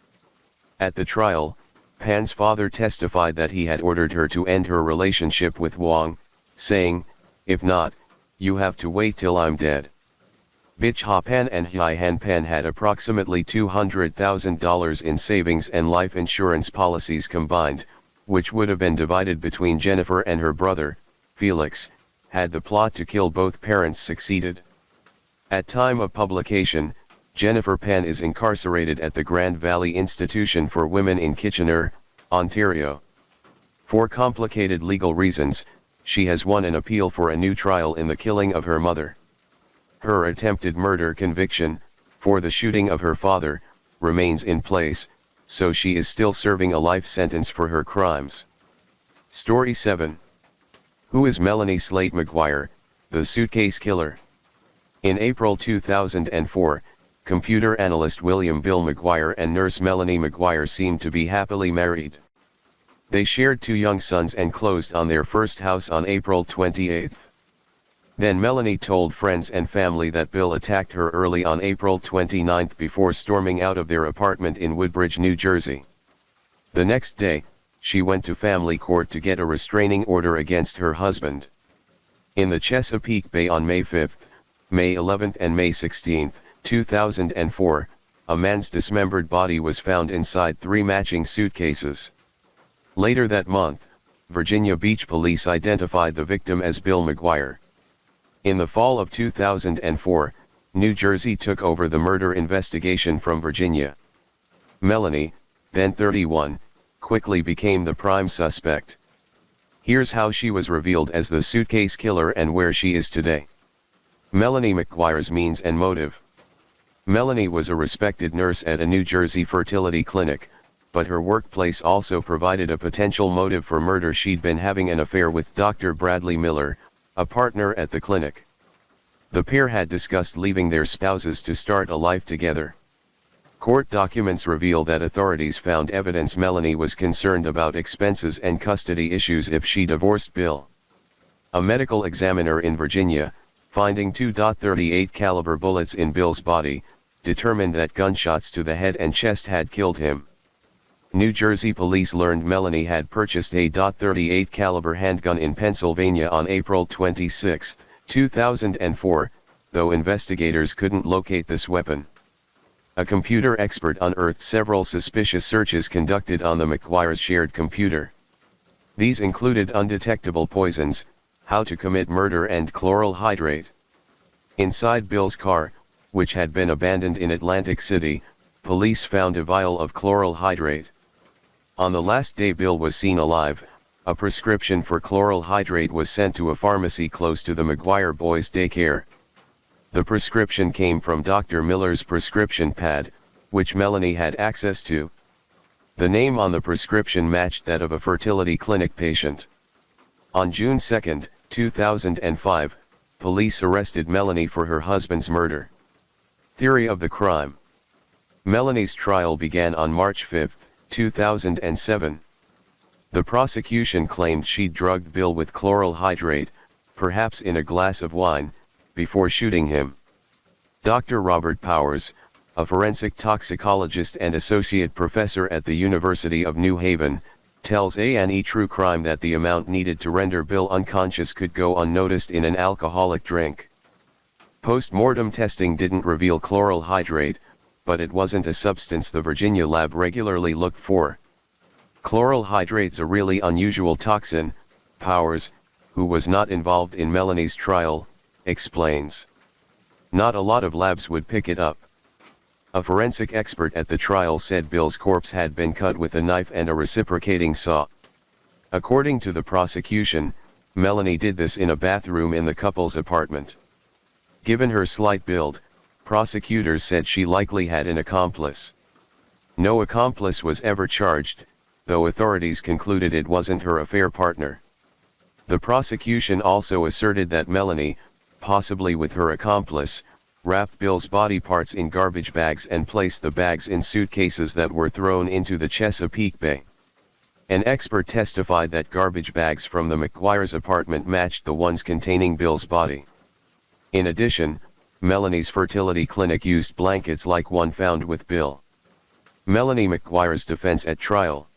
Speaker 1: At the trial, Pan's father testified that he had ordered her to end her relationship with Wong, saying, "If not, you have to wait till I'm dead." Bitch Ha Pan and Hi Han Pan had approximately $200,000 in savings and life insurance policies combined, which would have been divided between Jennifer and her brother, Felix, had the plot to kill both parents succeeded. At time of publication, Jennifer Pan is incarcerated at the Grand Valley Institution for Women in Kitchener, Ontario. For complicated legal reasons, she has won an appeal for a new trial in the killing of her mother. Her attempted murder conviction, for the shooting of her father, remains in place, so she is still serving a life sentence for her crimes. Story 7. Who is Melanie Slate McGuire, the suitcase killer? In April 2004, computer analyst William Bill McGuire and nurse Melanie McGuire seemed to be happily married. They shared 2 young sons and closed on their first house on April 28. Then Melanie told friends and family that Bill attacked her early on April 29 before storming out of their apartment in Woodbridge, New Jersey. The next day, she went to family court to get a restraining order against her husband. In the Chesapeake Bay on May 5, May 11 and May 16, 2004, a man's dismembered body was found inside 3 matching suitcases. Later that month, Virginia Beach police identified the victim as Bill McGuire. In the fall of 2004, New Jersey took over the murder investigation from Virginia. Melanie, then 31, quickly became the prime suspect. Here's how she was revealed as the suitcase killer and where she is today. Melanie McGuire's means and motive. Melanie was a respected nurse at a New Jersey fertility clinic, but her workplace also provided a potential motive for murder. She'd been having an affair with Dr. Bradley Miller, a partner at the clinic. The pair had discussed leaving their spouses to start a life together. Court documents reveal that authorities found evidence Melanie was concerned about expenses and custody issues if she divorced Bill. A medical examiner in Virginia, finding 2.38 caliber bullets in Bill's body, determined that gunshots to the head and chest had killed him. New Jersey police learned Melanie had purchased a .38 caliber handgun in Pennsylvania on April 26, 2004, though investigators couldn't locate this weapon. A computer expert unearthed several suspicious searches conducted on the McGuire's shared computer. These included undetectable poisons, how to commit murder, and chloral hydrate. Inside Bill's car, which had been abandoned in Atlantic City, police found a vial of chloral hydrate. On the last day Bill was seen alive, a prescription for chloral hydrate was sent to a pharmacy close to the McGuire boys' daycare. The prescription came from Dr. Miller's prescription pad, which Melanie had access to. The name on the prescription matched that of a fertility clinic patient. On June 2, 2005, police arrested Melanie for her husband's murder. Theory of the crime. Melanie's trial began on March 5, 2007. The prosecution claimed she'd drugged Bill with chloral hydrate, perhaps in a glass of wine, before shooting him. Dr. Robert Powers, a forensic toxicologist and associate professor at the University of New Haven, tells A&E True Crime that the amount needed to render Bill unconscious could go unnoticed in an alcoholic drink. Post-mortem testing didn't reveal chloral hydrate, but it wasn't a substance the Virginia lab regularly looked for. Chloral hydrate's a really unusual toxin, Powers, who was not involved in Melanie's trial, explains. Not a lot of labs would pick it up. A forensic expert at the trial said Bill's corpse had been cut with a knife and a reciprocating saw. According to the prosecution, Melanie did this in a bathroom in the couple's apartment. Given her slight build, prosecutors said she likely had an accomplice. No accomplice was ever charged, though authorities concluded it wasn't her affair partner. The prosecution also asserted that Melanie, possibly with her accomplice, wrapped Bill's body parts in garbage bags and placed the bags in suitcases that were thrown into the Chesapeake Bay. An expert testified that garbage bags from the McGuire's apartment matched the ones containing Bill's body. In addition, Melanie's fertility clinic used blankets like one found with Bill. Melanie McGuire's defense at trial.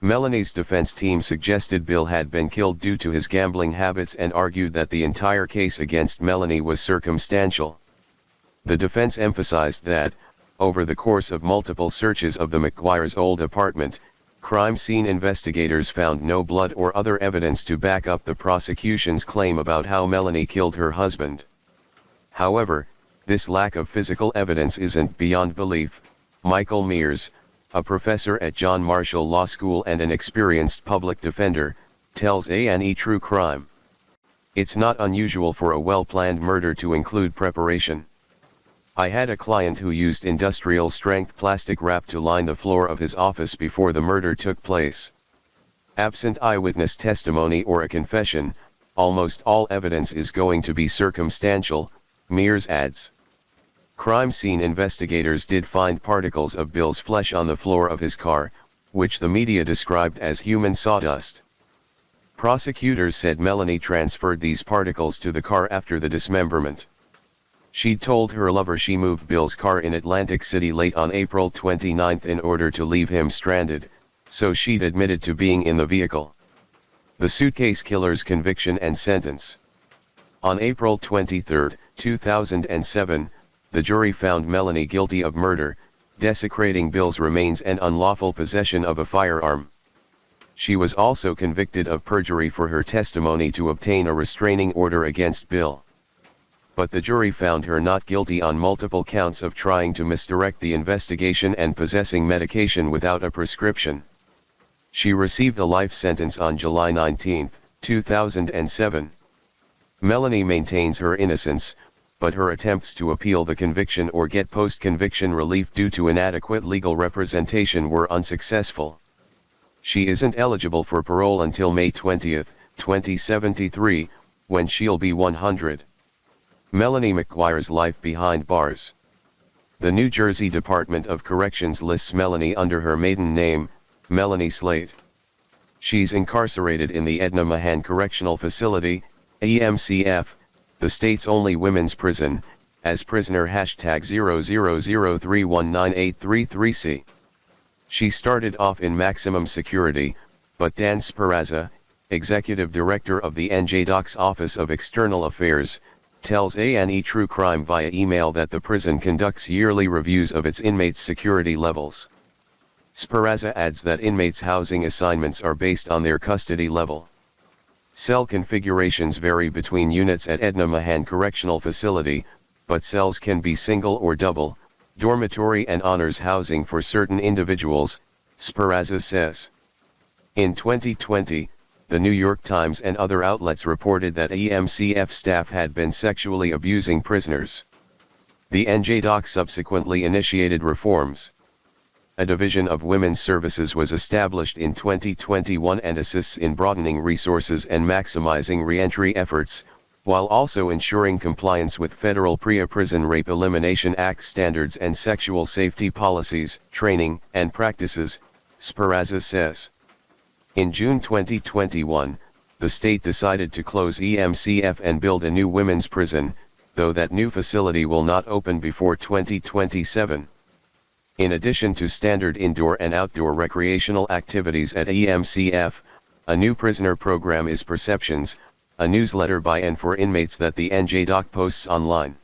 Speaker 1: Melanie's defense team suggested Bill had been killed due to his gambling habits and argued that the entire case against Melanie was circumstantial. The defense emphasized that, over the course of multiple searches of the McGuire's old apartment, crime scene investigators found no blood or other evidence to back up the prosecution's claim about how Melanie killed her husband. However, this lack of physical evidence isn't beyond belief. Michael Mears, a professor at John Marshall Law School and an experienced public defender, tells A&E True Crime. It's not unusual for a well-planned murder to include preparation. I had a client who used industrial-strength plastic wrap to line the floor of his office before the murder took place. Absent eyewitness testimony or a confession, almost all evidence is going to be circumstantial, Mears adds. Crime scene investigators did find particles of Bill's flesh on the floor of his car, which the media described as human sawdust. Prosecutors said Melanie transferred these particles to the car after the dismemberment. She'd told her lover she moved Bill's car in Atlantic City late on April 29 in order to leave him stranded, so she'd admitted to being in the vehicle. The suitcase killer's conviction and sentence. On April 23, 2007, the jury found Melanie guilty of murder, desecrating Bill's remains and unlawful possession of a firearm. She was also convicted of perjury for her testimony to obtain a restraining order against Bill. But the jury found her not guilty on multiple counts of trying to misdirect the investigation and possessing medication without a prescription. She received a life sentence on July 19, 2007. Melanie maintains her innocence, but her attempts to appeal the conviction or get post-conviction relief due to inadequate legal representation were unsuccessful. She isn't eligible for parole until May 20, 2073, when she'll be 100. Melanie McGuire's life behind bars. The New Jersey Department of Corrections lists Melanie under her maiden name, Melanie Slate. She's incarcerated in the Edna Mahan Correctional Facility, EMCF, the state's only women's prison, as prisoner #000319833C. She started off in maximum security, but Dan Sperazza, executive director of the NJDOC's Office of External Affairs, tells A&E True Crime via email that the prison conducts yearly reviews of its inmates' security levels. Sperazza adds that inmates' housing assignments are based on their custody level. Cell configurations vary between units at Edna Mahan Correctional Facility, but cells can be single or double, dormitory and honors housing for certain individuals, Sperazza says. In 2020, The New York Times and other outlets reported that EMCF staff had been sexually abusing prisoners. The NJDOC subsequently initiated reforms. A division of women's services was established in 2021 and assists in broadening resources and maximizing reentry efforts, while also ensuring compliance with federal Pre-Prison Rape Elimination Act standards and sexual safety policies, training, and practices, Sperazza says. In June 2021, the state decided to close EMCF and build a new women's prison, though that new facility will not open before 2027. In addition to standard indoor and outdoor recreational activities at EMCF, a new prisoner program is Perceptions, a newsletter by and for inmates that the NJDOC posts online.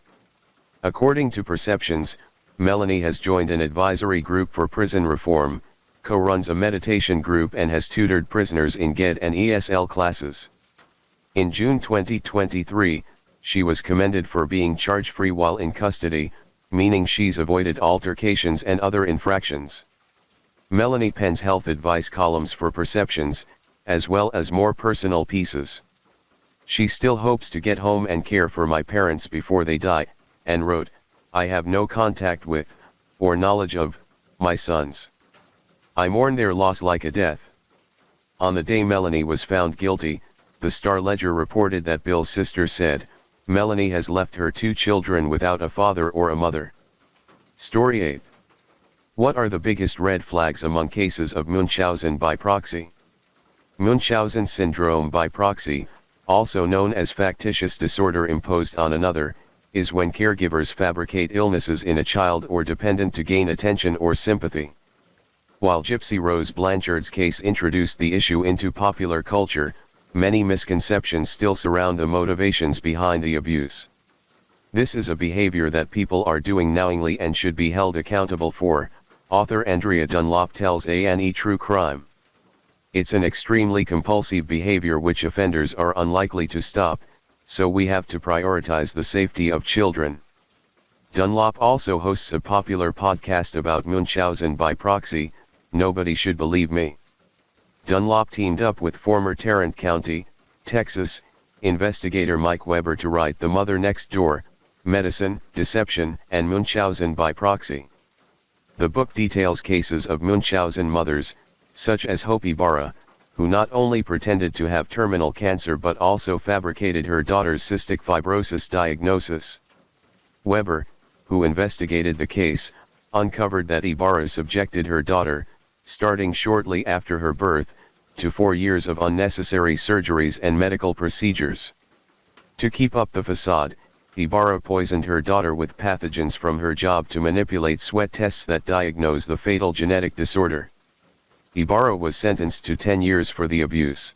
Speaker 1: According to Perceptions, Melanie has joined an advisory group for prison reform, co-runs a meditation group and has tutored prisoners in GED and ESL classes. In June 2023, she was commended for being charge-free while in custody, meaning she's avoided altercations and other infractions. Melanie pens health advice columns for Perceptions, as well as more personal pieces. She still hopes to get home and care for my parents before they die, and wrote, "I have no contact with, or knowledge of, my sons. I mourn their loss like a death." On the day Melanie was found guilty, the Star-Ledger reported that Bill's sister said, "Melanie has left her 2 children without a father or a mother." Story 8. What are the biggest red flags among cases of Munchausen by proxy? Munchausen syndrome by proxy, also known as factitious disorder imposed on another, is when caregivers fabricate illnesses in a child or dependent to gain attention or sympathy. While Gypsy Rose Blanchard's case introduced the issue into popular culture, many misconceptions still surround the motivations behind the abuse. This is a behavior that people are doing knowingly and should be held accountable for, author Andrea Dunlop tells A&E True Crime. It's an extremely compulsive behavior which offenders are unlikely to stop, so we have to prioritize the safety of children. Dunlop also hosts a popular podcast about Munchausen by proxy, Nobody Should Believe Me. Dunlop teamed up with former Tarrant County, Texas, investigator Mike Weber to write The Mother Next Door, Medicine, Deception, and Munchausen by Proxy. The book details cases of Munchausen mothers, such as Hope Ibarra, who not only pretended to have terminal cancer but also fabricated her daughter's cystic fibrosis diagnosis. Weber, who investigated the case, uncovered that Ibarra subjected her daughter, starting shortly after her birth, to 4 years of unnecessary surgeries and medical procedures. To keep up the facade, Ibarra poisoned her daughter with pathogens from her job to manipulate sweat tests that diagnose the fatal genetic disorder. Ibarra was sentenced to 10 years for the abuse.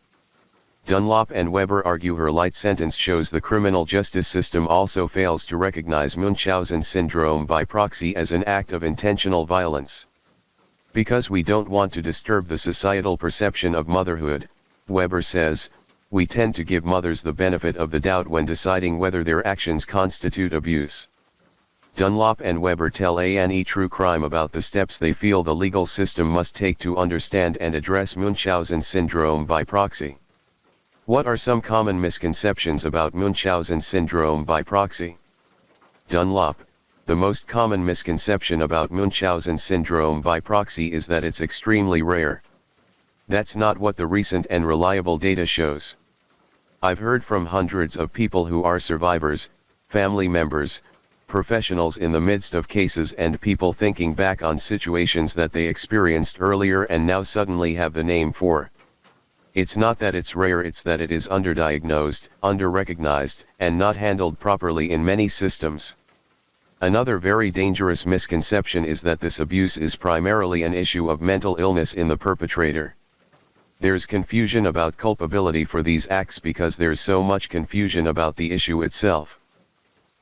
Speaker 1: Dunlop and Weber argue her light sentence shows the criminal justice system also fails to recognize Munchausen syndrome by proxy as an act of intentional violence. Because we don't want to disturb the societal perception of motherhood, Weber says, we tend to give mothers the benefit of the doubt when deciding whether their actions constitute abuse. Dunlop and Weber tell A&E True Crime about the steps they feel the legal system must take to understand and address Munchausen syndrome by proxy. What are some common misconceptions about Munchausen syndrome by proxy? Dunlop, the most common misconception about Munchausen syndrome by proxy is that it's extremely rare. That's not what the recent and reliable data shows. I've heard from hundreds of people who are survivors, family members, professionals in the midst of cases and people thinking back on situations that they experienced earlier and now suddenly have the name for. It's not that it's rare, it's that it is underdiagnosed, underrecognized, and not handled properly in many systems. Another very dangerous misconception is that this abuse is primarily an issue of mental illness in the perpetrator. There's confusion about culpability for these acts because there's so much confusion about the issue itself.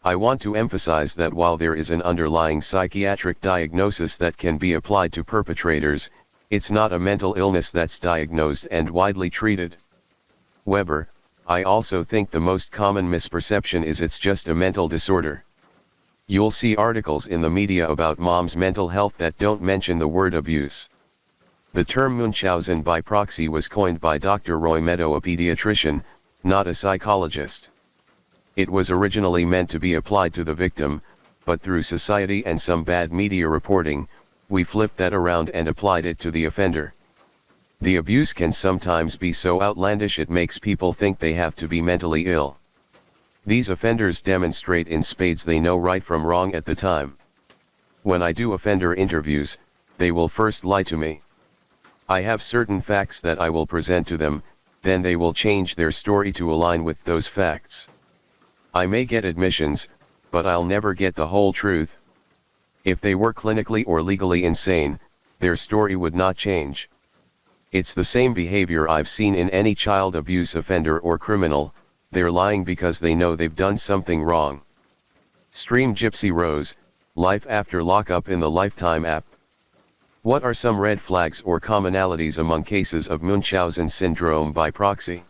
Speaker 1: I want to emphasize that while there is an underlying psychiatric diagnosis that can be applied to perpetrators, it's not a mental illness that's diagnosed and widely treated. Weber, I also think the most common misperception is it's just a mental disorder. You'll see articles in the media about mom's mental health that don't mention the word abuse. The term Munchausen by proxy was coined by Dr. Roy Meadow, a pediatrician, not a psychologist. It was originally meant to be applied to the victim, but through society and some bad media reporting, we flipped that around and applied it to the offender. The abuse can sometimes be so outlandish it makes people think they have to be mentally ill. These offenders demonstrate in spades they know right from wrong at the time. When I do offender interviews, they will first lie to me. I have certain facts that I will present to them, then they will change their story to align with those facts. I may get admissions, but I'll never get the whole truth. If they were clinically or legally insane, their story would not change. It's the same behavior I've seen in any child abuse offender or criminal. They're lying because they know they've done something wrong. Stream Gypsy Rose, Life After Lockup in the Lifetime app. What are some red flags or commonalities among cases of Munchausen syndrome by proxy?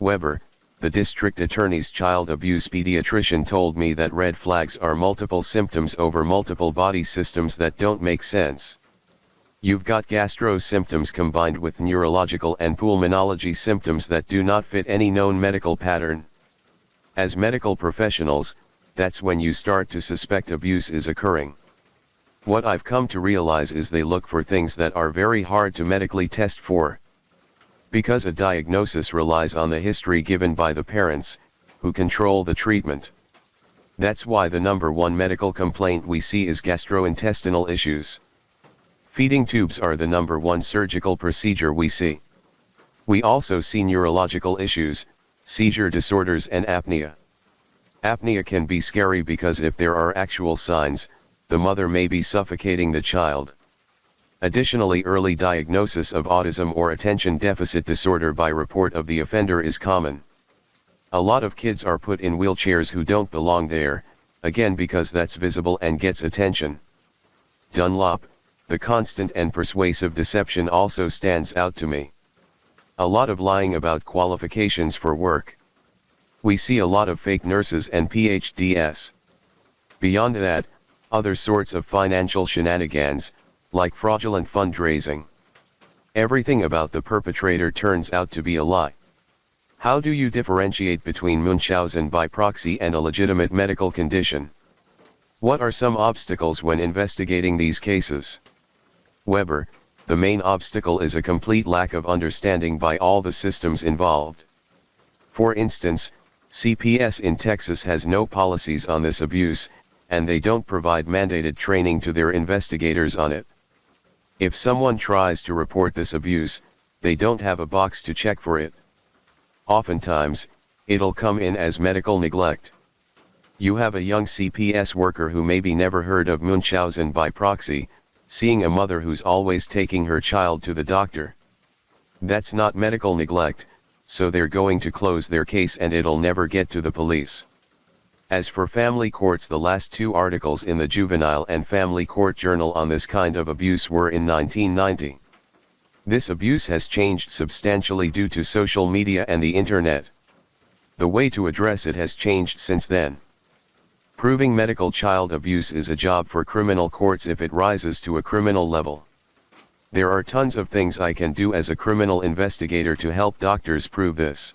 Speaker 1: Weber, the district attorney's child abuse pediatrician, told me that red flags are multiple symptoms over multiple body systems that don't make sense. You've got gastro symptoms combined with neurological and pulmonology symptoms that do not fit any known medical pattern. As medical professionals, that's when you start to suspect abuse is occurring. What I've come to realize is they look for things that are very hard to medically test for. Because a diagnosis relies on the history given by the parents, who control the treatment. That's why the number one medical complaint we see is gastrointestinal issues. Feeding tubes are the number one surgical procedure we see. We also see neurological issues, seizure disorders and apnea. Apnea can be scary because if there are actual signs, the mother may be suffocating the child. Additionally, early diagnosis of autism or attention deficit disorder by report of the offender is common. A lot of kids are put in wheelchairs who don't belong there, again because that's visible and gets attention. Dunlop, the constant and persuasive deception also stands out to me. A lot of lying about qualifications for work. We see a lot of fake nurses and PhDs. Beyond that, other sorts of financial shenanigans, like fraudulent fundraising. Everything about the perpetrator turns out to be a lie. How do you differentiate between Munchausen by proxy and a legitimate medical condition? What are some obstacles when investigating these cases? Weber, the main obstacle is a complete lack of understanding by all the systems involved. For instance, CPS in Texas has no policies on this abuse, and they don't provide mandated training to their investigators on it. If someone tries to report this abuse, they don't have a box to check for it. Oftentimes, it'll come in as medical neglect. You have a young CPS worker who maybe never heard of Munchausen by proxy, seeing a mother who's always taking her child to the doctor. That's not medical neglect, so they're going to close their case and it'll never get to the police. As for family courts, the last two articles in the Juvenile and Family Court Journal on this kind of abuse were in 1990. This abuse has changed substantially due to social media and the internet. The way to address it has changed since then. Proving medical child abuse is a job for criminal courts if it rises to a criminal level. There are tons of things I can do as a criminal investigator to help doctors prove this.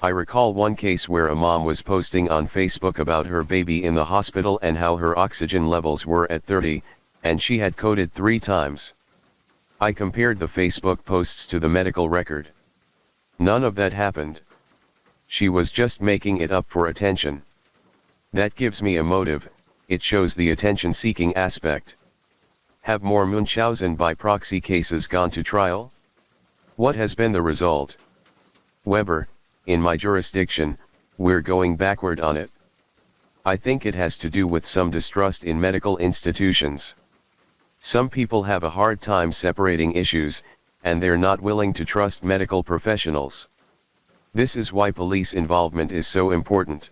Speaker 1: I recall one case where a mom was posting on Facebook about her baby in the hospital and how her oxygen levels were at 30, and she had coded 3 times. I compared the Facebook posts to the medical record. None of that happened. She was just making it up for attention. That gives me a motive, it shows the attention-seeking aspect. Have more Munchausen by proxy cases gone to trial? What has been the result? Weber, in my jurisdiction, we're going backward on it. I think it has to do with some distrust in medical institutions. Some people have a hard time separating issues, and they're not willing to trust medical professionals. This is why police involvement is so important.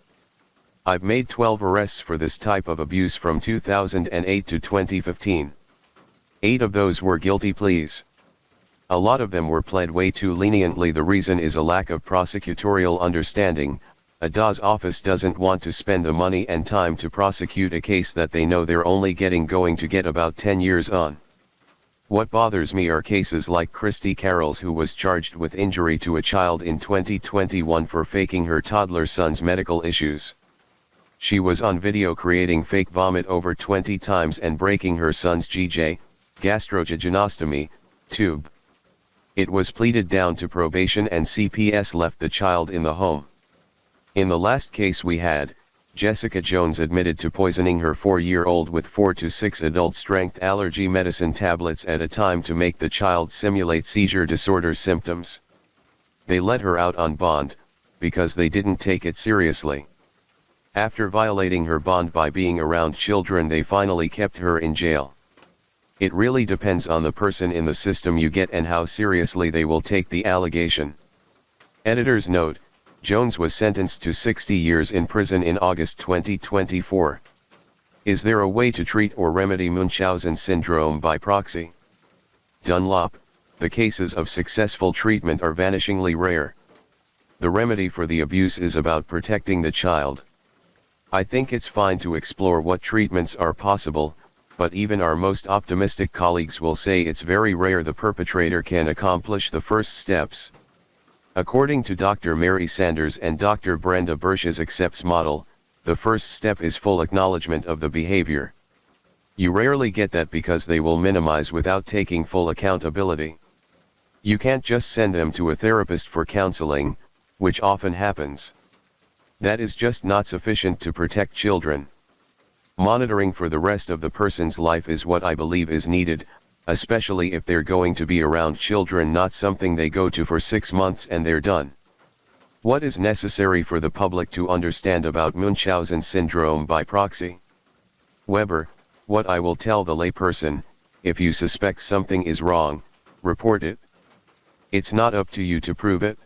Speaker 1: I've made 12 arrests for this type of abuse from 2008 to 2015. 8 of those were guilty pleas. A lot of them were pled way too leniently. The reason is a lack of prosecutorial understanding. A DA's office doesn't want to spend the money and time to prosecute a case that they know they're only going to get about 10 years on. What bothers me are cases like Christy Carroll's, who was charged with injury to a child in 2021 for faking her toddler son's medical issues. She was on video creating fake vomit over 20 times and breaking her son's GJ, gastrojejunostomy, tube. It was pleaded down to probation and CPS left the child in the home. In the last case we had, Jessica Jones admitted to poisoning her 4-year-old with 4 to 6 adult-strength allergy medicine tablets at a time to make the child simulate seizure disorder symptoms. They let her out on bond, because they didn't take it seriously. After violating her bond by being around children, they finally kept her in jail. It really depends on the person in the system you get and how seriously they will take the allegation. Editor's note: Jones was sentenced to 60 years in prison in August 2024. Is there a way to treat or remedy Munchausen syndrome by proxy? Dunlop: the cases of successful treatment are vanishingly rare. The remedy for the abuse is about protecting the child. I think it's fine to explore what treatments are possible, but even our most optimistic colleagues will say it's very rare the perpetrator can accomplish the first steps. According to Dr. Mary Sanders and Dr. Brenda Birch's accepts model, the first step is full acknowledgement of the behavior. You rarely get that because they will minimize without taking full accountability. You can't just send them to a therapist for counseling, which often happens. That is just not sufficient to protect children. Monitoring for the rest of the person's life is what I believe is needed, especially if they're going to be around children, not something they go to for 6 months and they're done. What is necessary for the public to understand about Munchausen syndrome by proxy? Weber: what I will tell the layperson: if you suspect something is wrong, report it. It's not up to you to prove it.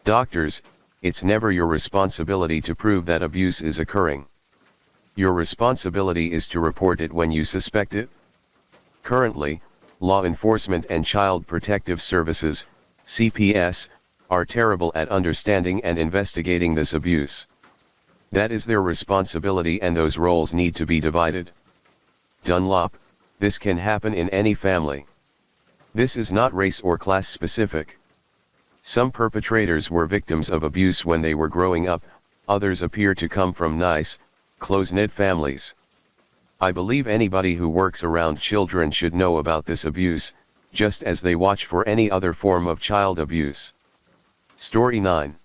Speaker 1: Doctors: it's never your responsibility to prove that abuse is occurring. Your responsibility is to report it when you suspect it. Currently, law enforcement and Child Protective Services, CPS, are terrible at understanding and investigating this abuse. That is their responsibility, and those roles need to be divided. Dunlop: this can happen in any family. This is not race or class specific. Some perpetrators were victims of abuse when they were growing up, others appear to come from nice, close-knit families. I believe anybody who works around children should know about this abuse, just as they watch for any other form of child abuse. Story 9.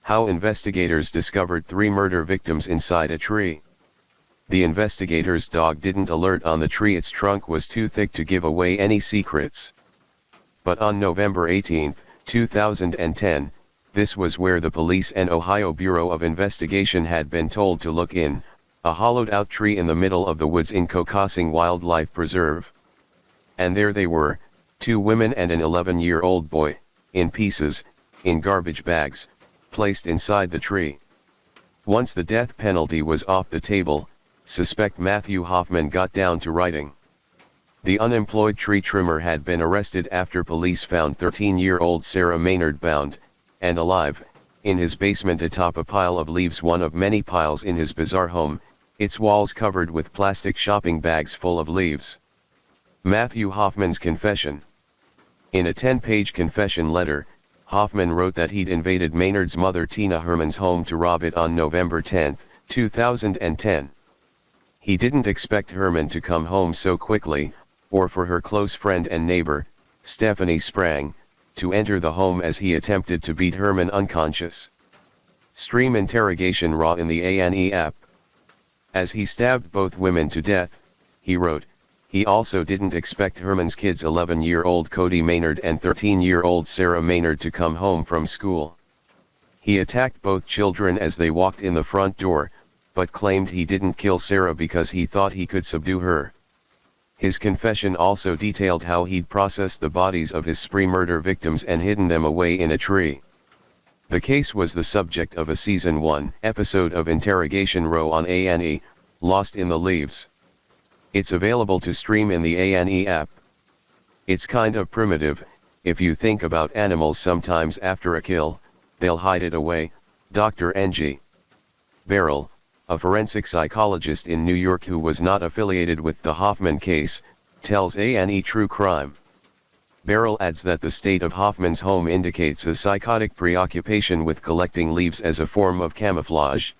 Speaker 1: How investigators discovered 3 murder victims inside a tree. The investigators' dog didn't alert on the tree. Its trunk was too thick to give away any secrets. But on November 18, 2010, this was where the police and Ohio Bureau of Investigation had been told to look in, a hollowed-out tree in the middle of the woods in Kokosing Wildlife Preserve. And there they were, 2 women and an 11-year-old boy, in pieces, in garbage bags, placed inside the tree. Once the death penalty was off the table, suspect Matthew Hoffman got down to writing. The unemployed tree trimmer had been arrested after police found 13-year-old Sarah Maynard bound, and alive, in his basement atop a pile of leaves, one of many piles in his bizarre home, its walls covered with plastic shopping bags full of leaves. Matthew Hoffman's confession. In a 10-page confession letter, Hoffman wrote that he'd invaded Maynard's mother Tina Herman's home to rob it on November 10, 2010. He didn't expect Herman to come home so quickly, or for her close friend and neighbor, Stephanie Sprang, to enter the home as he attempted to beat Herman unconscious. Stream interrogation raw in the A&E app. As he stabbed both women to death, he wrote, he also didn't expect Herman's kids, 11-year-old Cody Maynard and 13-year-old Sarah Maynard, to come home from school. He attacked both children as they walked in the front door, but claimed he didn't kill Sarah because he thought he could subdue her. His confession also detailed how he'd processed the bodies of his spree murder victims and hidden them away in a tree. The case was the subject of a Season 1 episode of Interrogation Row on A&E, Lost in the Leaves. It's available to stream in the A&E app. It's kind of primitive, if you think about animals. Sometimes after a kill, they'll hide it away, Dr. Ng. Beryl, a forensic psychologist in New York who was not affiliated with the Hoffman case, tells A&E True Crime. Beryl adds that the state of Hoffman's home indicates a psychotic preoccupation with collecting leaves as a form of camouflage.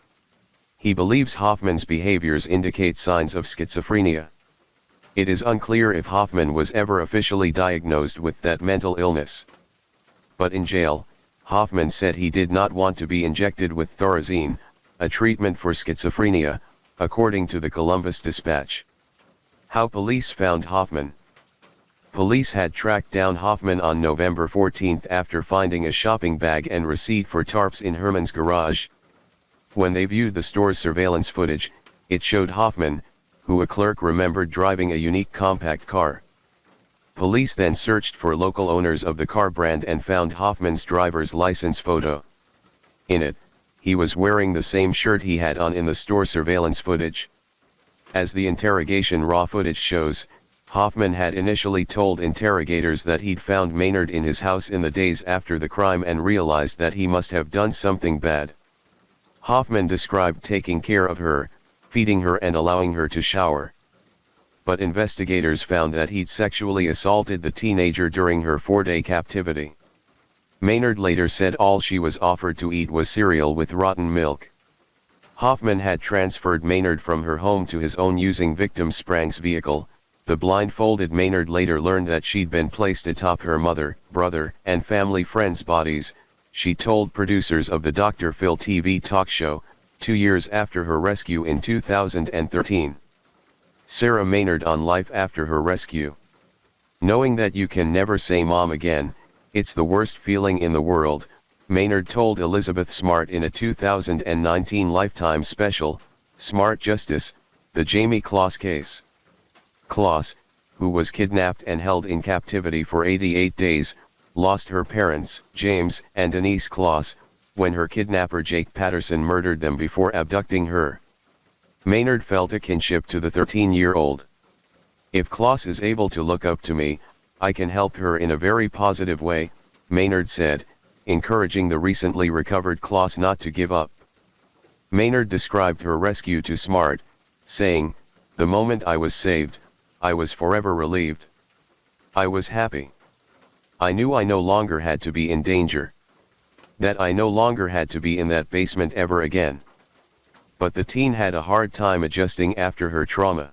Speaker 1: He believes Hoffman's behaviors indicate signs of schizophrenia. It is unclear if Hoffman was ever officially diagnosed with that mental illness. But in jail, Hoffman said he did not want to be injected with Thorazine, a treatment for schizophrenia, according to the Columbus Dispatch. How police found Hoffman. Police had tracked down Hoffman on November 14 after finding a shopping bag and receipt for tarps in Herman's garage. When they viewed the store's surveillance footage, it showed Hoffman, who a clerk remembered driving a unique compact car. Police then searched for local owners of the car brand and found Hoffman's driver's license photo. In it, he was wearing the same shirt he had on in the store surveillance footage. As the interrogation raw footage shows, Hoffman had initially told interrogators that he'd found Maynard in his house in the days after the crime and realized that he must have done something bad. Hoffman described taking care of her, feeding her and allowing her to shower. But investigators found that he'd sexually assaulted the teenager during her 4-day captivity. Maynard later said all she was offered to eat was cereal with rotten milk. Hoffman had transferred Maynard from her home to his own using victim Sprang's vehicle. The blindfolded Maynard later learned that she'd been placed atop her mother, brother, and family friends' bodies, she told producers of the Dr. Phil TV talk show, 2 years after her rescue in 2013. Sarah Maynard on life after her rescue. Knowing that you can never say mom again, it's the worst feeling in the world, Maynard told Elizabeth Smart in a 2019 Lifetime special, Smart Justice, the Jamie Kloss case. Kloss, who was kidnapped and held in captivity for 88 days, lost her parents, James and Denise Kloss, when her kidnapper Jake Patterson murdered them before abducting her. Maynard felt a kinship to the 13-year-old. If Kloss is able to look up to me, I can help her in a very positive way, Maynard said, encouraging the recently recovered Kloss not to give up. Maynard described her rescue to Smart, saying, "The moment I was saved, I was forever relieved. I was happy. I knew I no longer had to be in danger. That I no longer had to be in that basement ever again." But the teen had a hard time adjusting after her trauma.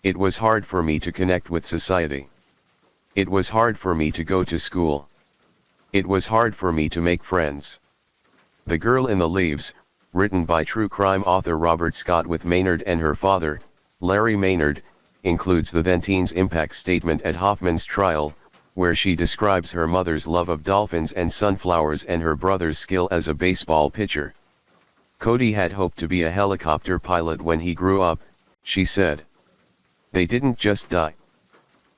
Speaker 1: "It was hard for me to connect with society. It was hard for me to go to school. It was hard for me to make friends." The Girl in the Leaves, written by true crime author Robert Scott with Maynard and her father, Larry Maynard, includes the then-teen's impact statement at Hoffman's trial, where she describes her mother's love of dolphins and sunflowers and her brother's skill as a baseball pitcher. "Cody had hoped to be a helicopter pilot when he grew up," she said. "They didn't just die.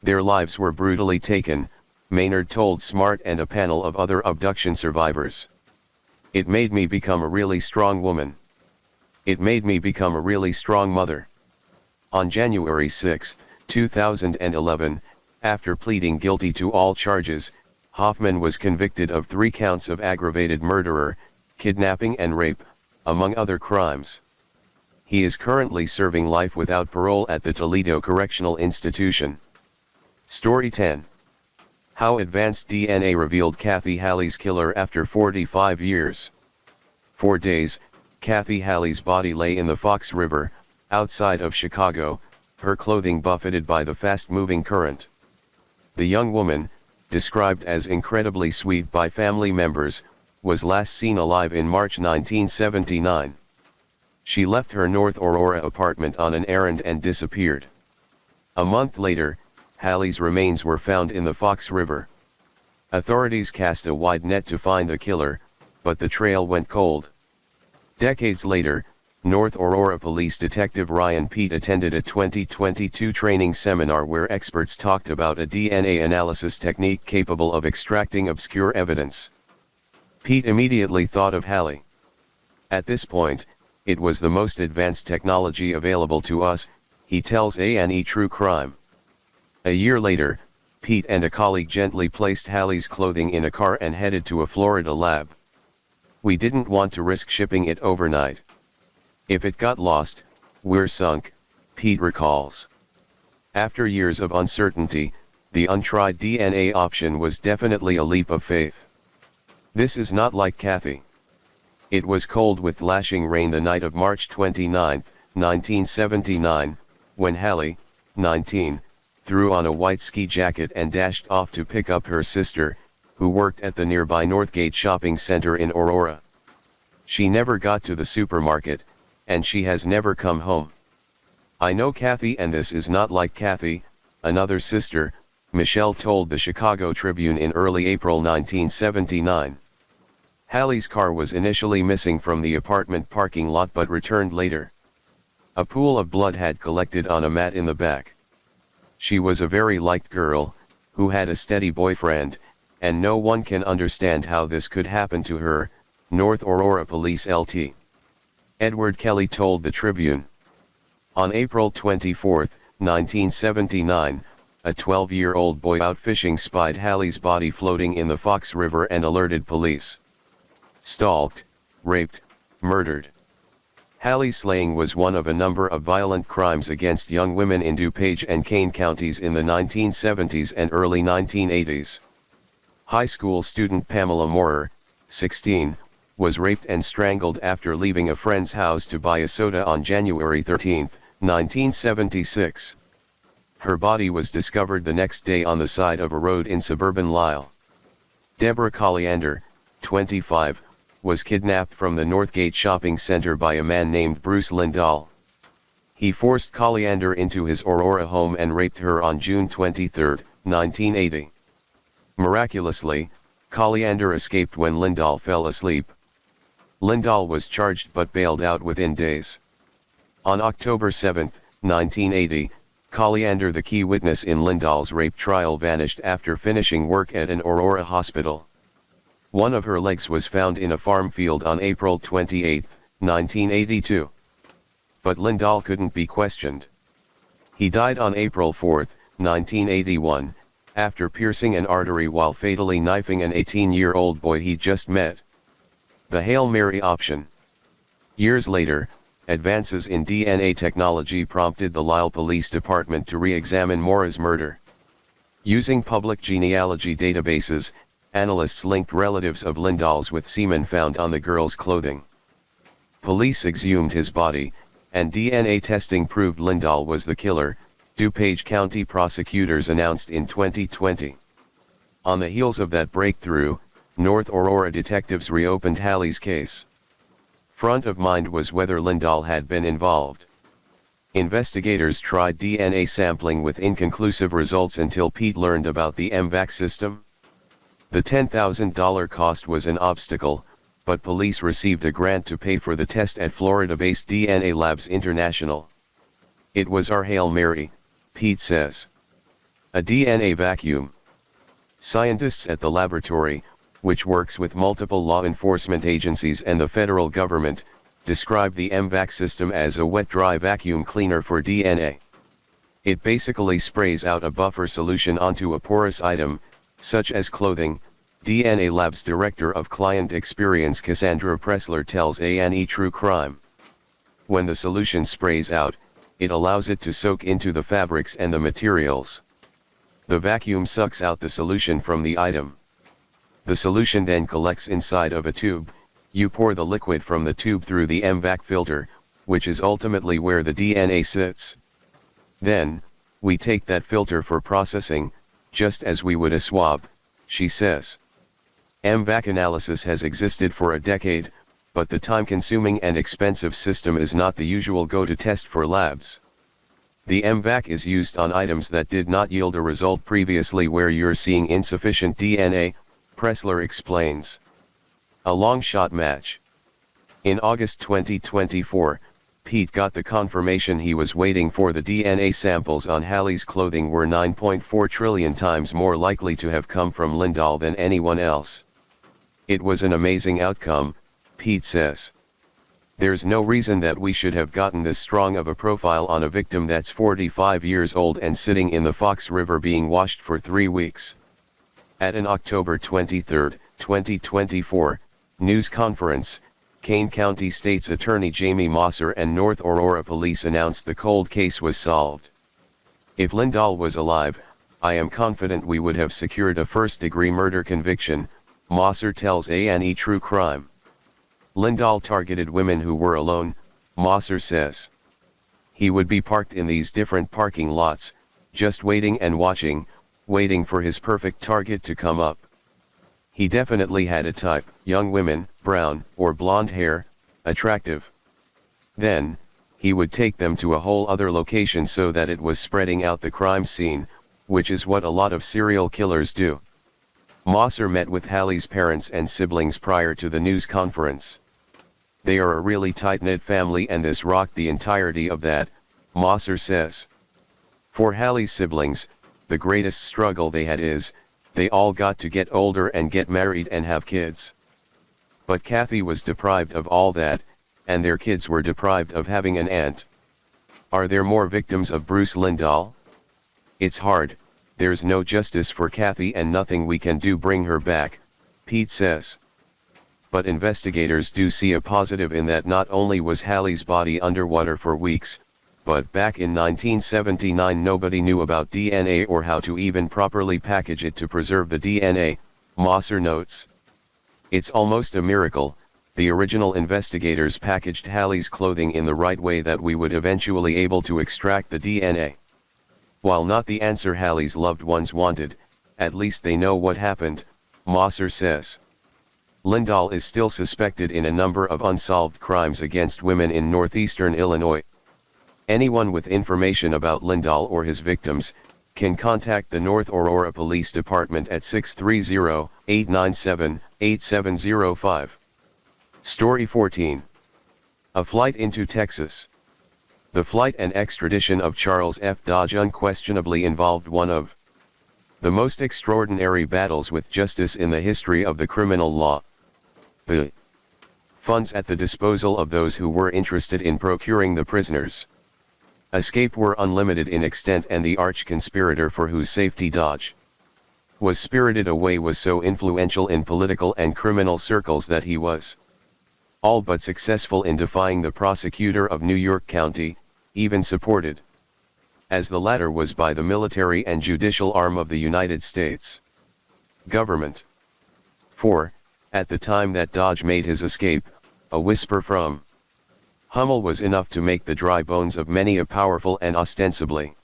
Speaker 1: Their lives were brutally taken," Maynard told Smart and a panel of other abduction survivors. "It made me become a really strong woman. It made me become a really strong mother." On January 6, 2011, after pleading guilty to all charges, Hoffman was convicted of 3 counts of aggravated murder, kidnapping and rape, among other crimes. He is currently serving life without parole at the Toledo Correctional Institution. Story 10. How advanced DNA revealed Kathy Halley's killer after 45 years. For days, Kathy Halley's body lay in the Fox River, outside of Chicago, her clothing buffeted by the fast-moving current. The young woman, described as incredibly sweet by family members, was last seen alive in March 1979. She left her North Aurora apartment on an errand and disappeared. A month later, Halley's remains were found in the Fox River. Authorities cast a wide net to find the killer, but the trail went cold. Decades later, North Aurora Police Detective Ryan Pete attended a 2022 training seminar where experts talked about a DNA analysis technique capable of extracting obscure evidence. Pete immediately thought of Hallie. At this point, it was the most advanced technology available to us, he tells A&E True Crime. A year later, Pete and a colleague gently placed Hallie's clothing in a car and headed to a Florida lab. We didn't want to risk shipping it overnight. If it got lost, we're sunk, Pete recalls. After years of uncertainty, the untried DNA option was definitely a leap of faith. This is not like Kathy. It was cold with lashing rain the night of March 29, 1979, when Hallie, 19, threw on a white ski jacket and dashed off to pick up her sister, who worked at the nearby Northgate shopping center in Aurora. She never got to the supermarket, and she has never come home. I know Kathy and this is not like Kathy, another sister, Michelle told the Chicago Tribune in early April 1979. Hallie's car was initially missing from the apartment parking lot but returned later. A pool of blood had collected on a mat in the back. She was a very liked girl, who had a steady boyfriend, and no one can understand how this could happen to her, North Aurora Police LT. Edward Kelly told the Tribune. On April 24, 1979, a 12-year-old boy out fishing spied Hallie's body floating in the Fox River and alerted police. Stalked, raped, murdered. Hallie's slaying was one of a number of violent crimes against young women in DuPage and Kane counties in the 1970s and early 1980s. High school student Pamela Moorer, 16, was raped and strangled after leaving a friend's house to buy a soda on January 13, 1976. Her body was discovered the next day on the side of a road in suburban Lisle. Deborah Colliander, 25, was kidnapped from the Northgate shopping center by a man named Bruce Lindahl. He forced Colliander into his Aurora home and raped her on June 23, 1980. Miraculously, Colliander escaped when Lindahl fell asleep. Lindahl was charged but bailed out within days. On October 7, 1980, Colliander, the key witness in Lindahl's rape trial, vanished after finishing work at an Aurora hospital. One of her legs was found in a farm field on April 28, 1982. But Lindahl couldn't be questioned. He died on April 4, 1981, after piercing an artery while fatally knifing an 18-year-old boy he just met. The Hail Mary option. Years later, advances in DNA technology prompted the Lisle Police Department to re-examine Moore's murder. Using public genealogy databases, analysts linked relatives of Lindahl's with semen found on the girl's clothing. Police exhumed his body, and DNA testing proved Lindahl was the killer, DuPage County prosecutors announced in 2020. On the heels of that breakthrough, North Aurora detectives reopened Hallie's case. Front of mind was whether Lindahl had been involved. Investigators tried DNA sampling with inconclusive results until Pete learned about the MVAC system. The $10,000 cost was an obstacle, but police received a grant to pay for the test at Florida-based DNA Labs International. It was our Hail Mary, Pete says. A DNA vacuum. Scientists at the laboratory, which works with multiple law enforcement agencies and the federal government, describe the MVAC system as a wet-dry vacuum cleaner for DNA. It basically sprays out a buffer solution onto a porous item, such as clothing, DNA Labs Director of Client Experience Cassandra Pressler tells A&E True Crime. When the solution sprays out, it allows it to soak into the fabrics and the materials. The vacuum sucks out the solution from the item. The solution then collects inside of a tube. You pour the liquid from the tube through the MVAC filter, which is ultimately where the DNA sits. Then, we take that filter for processing, just as we would a swab, she says. MVAC analysis has existed for a decade, but the time-consuming and expensive system is not the usual go-to test for labs. The MVAC is used on items that did not yield a result previously where you're seeing insufficient DNA, Pressler explains. A long shot match. In August 2024, Pete got the confirmation he was waiting for. The DNA samples on Hallie's clothing were 9.4 trillion times more likely to have come from Lindahl than anyone else. It was an amazing outcome, Pete says. There's no reason that we should have gotten this strong of a profile on a victim that's 45 years old and sitting in the Fox River being washed for 3 weeks. At an October 23, 2024, news conference, Kane County State's Attorney Jamie Mosser and North Aurora Police announced the cold case was solved. If Lindahl was alive, I am confident we would have secured a first-degree murder conviction, Mosser tells A&E True Crime. Lindahl targeted women who were alone, Mosser says. He would be parked in these different parking lots, just waiting and watching, waiting for his perfect target to come up. He definitely had a type: young women, brown or blonde hair, attractive. Then, he would take them to a whole other location so that it was spreading out the crime scene, which is what a lot of serial killers do. Mosser met with Hallie's parents and siblings prior to the news conference. They are a really tight-knit family and this rocked the entirety of that, Mosser says. For Hallie's siblings, the greatest struggle they had is, they all got to get older and get married and have kids. But Kathy was deprived of all that, and their kids were deprived of having an aunt. Are there more victims of Bruce Lindahl? It's hard, there's no justice for Kathy and nothing we can do bring her back, Pete says. But investigators do see a positive in that not only was Hallie's body underwater for weeks, but back in 1979 nobody knew about DNA or how to even properly package it to preserve the DNA, Mosser notes. It's almost a miracle, the original investigators packaged Hallie's clothing in the right way that we would eventually able to extract the DNA. While not the answer Hallie's loved ones wanted, at least they know what happened, Mosser says. Lindahl is still suspected in a number of unsolved crimes against women in northeastern Illinois. Anyone with information about Lindahl or his victims, can contact the North Aurora Police Department at 630-897-8705. Story 14. A flight into Texas. The flight and extradition of Charles F. Dodge unquestionably involved one of the most extraordinary battles with justice in the history of the criminal law. The funds at the disposal of those who were interested in procuring the prisoners' escape were unlimited in extent, and the arch-conspirator for whose safety Dodge was spirited away was so influential in political and criminal circles that he was all but successful in defying the prosecutor of New York County, even supported as the latter was by the military and judicial arm of the United States government. For, at the time that Dodge made his escape, a whisper from Hummel was enough to make the dry bones of many a powerful and ostensibly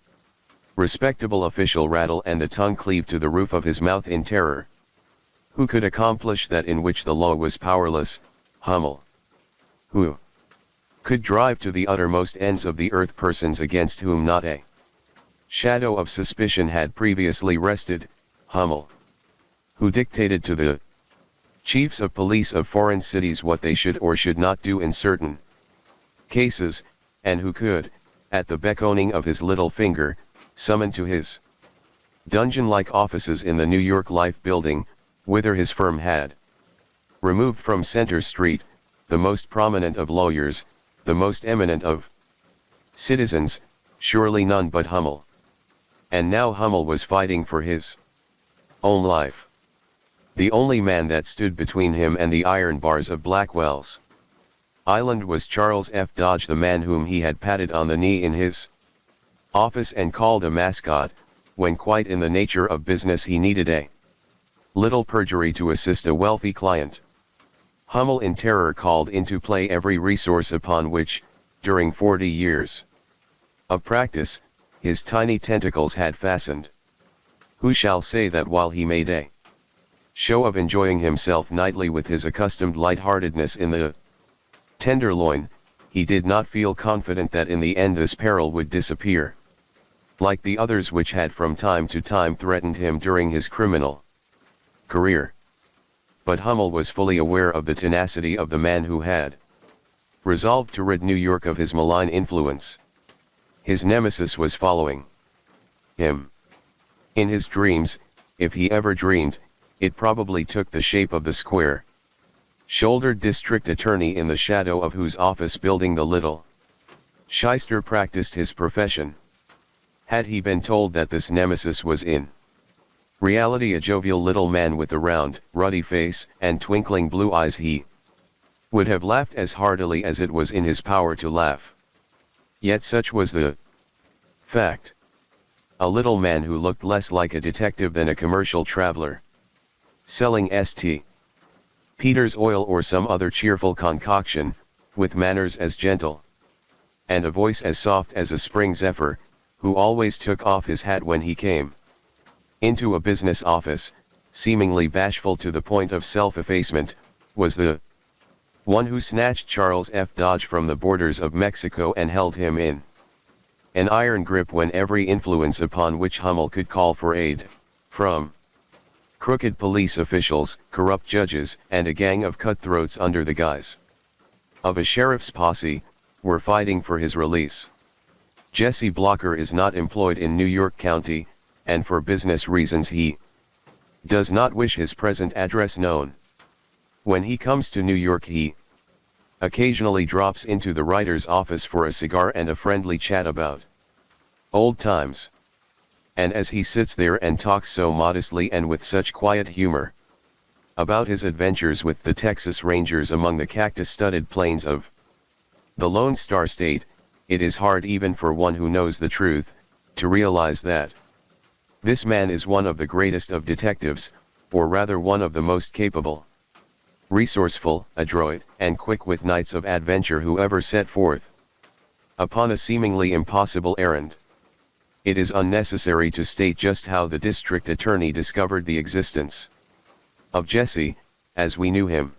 Speaker 1: respectable official rattle and the tongue cleave to the roof of his mouth in terror. Who could accomplish that in which the law was powerless? Hummel. Who could drive to the uttermost ends of the earth persons against whom not a shadow of suspicion had previously rested? Hummel. Who dictated to the chiefs of police of foreign cities what they should or should not do in certain cases, and who could, at the beckoning of his little finger, summon to his dungeon-like offices in the New York Life Building, whither his firm had removed from Center Street, the most prominent of lawyers, the most eminent of citizens, surely none but Hummel. And now Hummel was fighting for his own life. The only man that stood between him and the iron bars of Blackwell's Island was Charles F. Dodge, the man whom he had patted on the knee in his office and called a mascot, when quite in the nature of business he needed a little perjury to assist a wealthy client. Hummel in terror called into play every resource upon which, during 40 years of practice, his tiny tentacles had fastened. Who shall say that while he made a show of enjoying himself nightly with his accustomed lightheartedness in the tenderloin, he did not feel confident that in the end this peril would disappear, like the others which had from time to time threatened him during his criminal career. But Hummel was fully aware of the tenacity of the man who had resolved to rid New York of his malign influence. His nemesis was following him. In his dreams, if he ever dreamed, it probably took the shape of the square-shouldered district attorney in the shadow of whose office building the little shyster practiced his profession. Had he been told that this nemesis was in reality a jovial little man with a round, ruddy face and twinkling blue eyes, he would have laughed as heartily as it was in his power to laugh. Yet such was the fact. A little man who looked less like a detective than a commercial traveler, selling St. Peter's oil or some other cheerful concoction, with manners as gentle and a voice as soft as a spring zephyr, who always took off his hat when he came into a business office, seemingly bashful to the point of self-effacement, was the one who snatched Charles F. Dodge from the borders of Mexico and held him in an iron grip when every influence upon which Hummel could call for aid, from crooked police officials, corrupt judges, and a gang of cutthroats under the guise of a sheriff's posse, were fighting for his release. Jesse Blocker is not employed in New York County, and for business reasons he does not wish his present address known. When he comes to New York, he occasionally drops into the writer's office for a cigar and a friendly chat about old times. And as he sits there and talks so modestly and with such quiet humor about his adventures with the Texas Rangers among the cactus-studded plains of the Lone Star State, it is hard even for one who knows the truth, to realize that this man is one of the greatest of detectives, or rather one of the most capable, resourceful, adroit, and quick-wit knights of adventure who ever set forth upon a seemingly impossible errand. It is unnecessary to state just how the district attorney discovered the existence of Jesse, as we knew him.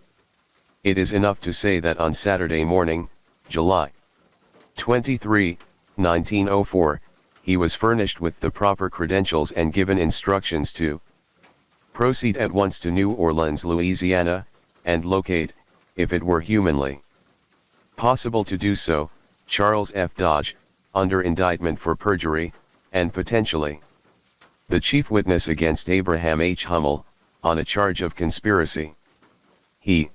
Speaker 1: It is enough to say that on Saturday morning, July 23, 1904, he was furnished with the proper credentials and given instructions to proceed at once to New Orleans, Louisiana, and locate, if it were humanly possible to do so, Charles F. Dodge, under indictment for perjury, and potentially the chief witness against Abraham H. Hummel, on a charge of conspiracy. He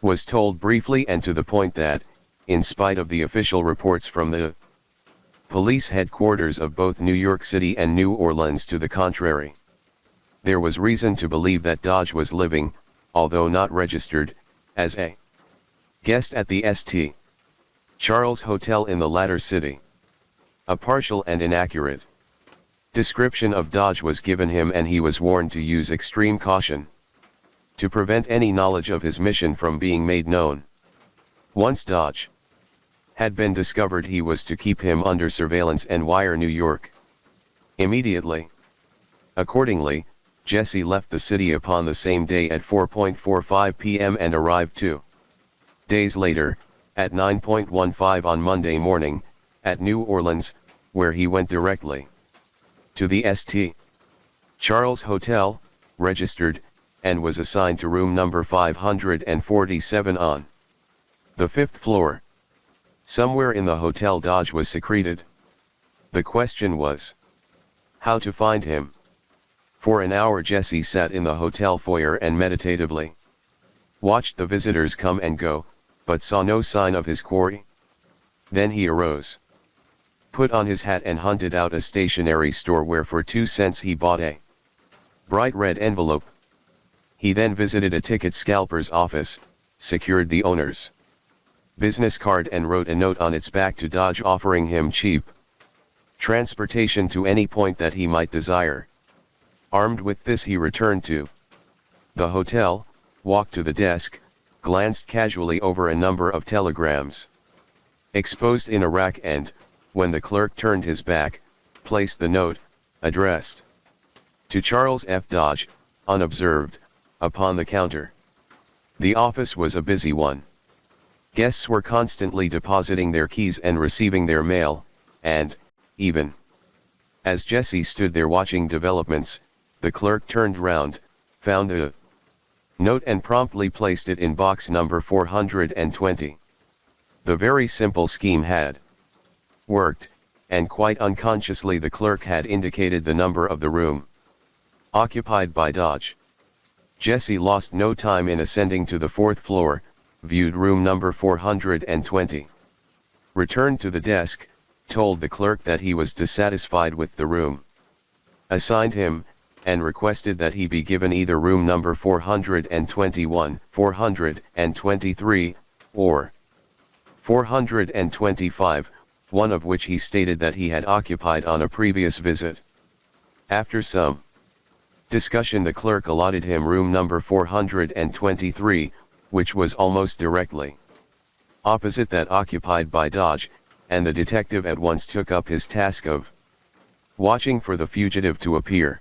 Speaker 1: was told briefly and to the point that, in spite of the official reports from the police headquarters of both New York City and New Orleans to the contrary, there was reason to believe that Dodge was living, although not registered, as a guest at the St. Charles Hotel in the latter city. A partial and inaccurate description of Dodge was given him, and he was warned to use extreme caution to prevent any knowledge of his mission from being made known. Once Dodge had been discovered, he was to keep him under surveillance and wire New York immediately. Accordingly, Jesse left the city upon the same day at 4:45 p.m. and arrived 2 days later, at 9:15 on Monday morning, at New Orleans, where he went directly to the St. Charles Hotel, registered, and was assigned to room number 547 on the 5th floor. Somewhere in the hotel Dodge was secreted. The question was how to find him. For an hour Jesse sat in the hotel foyer and meditatively watched the visitors come and go, but saw no sign of his quarry. Then he arose, put on his hat, and hunted out a stationery store where for 2 cents he bought a bright red envelope. He then visited a ticket scalper's office, secured the owner's business card and wrote a note on its back to Dodge offering him cheap transportation to any point that he might desire. Armed with this, he returned to the hotel, walked to the desk, glanced casually over a number of telegrams exposed in a rack, and, when the clerk turned his back, placed the note, addressed to Charles F. Dodge, unobserved, upon the counter. The office was a busy one. Guests were constantly depositing their keys and receiving their mail, and, even as Jesse stood there watching developments, the clerk turned round, found the note and promptly placed it in box number 420. The very simple scheme had worked, and quite unconsciously the clerk had indicated the number of the room occupied by Dodge. Jesse lost no time in ascending to the fourth floor, viewed room number 420. Returned to the desk, told the clerk that he was dissatisfied with the room assigned him, and requested that he be given either room number 421, 423, or 425, one of which he stated that he had occupied on a previous visit. After some discussion, the clerk allotted him room number 423, which was almost directly opposite that occupied by Dodge, and the detective at once took up his task of watching for the fugitive to appear.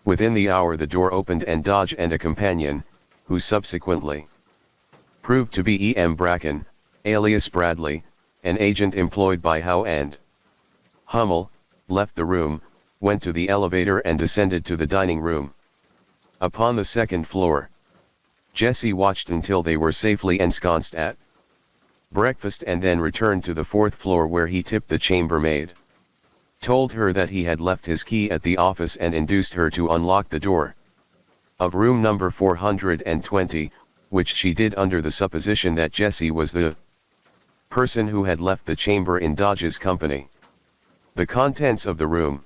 Speaker 1: Within the hour the door opened and Dodge and a companion, who subsequently proved to be E.M. Bracken, alias Bradley, an agent employed by Howe and Hummel, left the room, went to the elevator and descended to the dining room upon the second floor. Jesse watched until they were safely ensconced at breakfast and then returned to the fourth floor, where he tipped the chambermaid, told her that he had left his key at the office and induced her to unlock the door of room number 420, which she did under the supposition that Jesse was the person who had left the chamber in Dodge's company. The contents of the room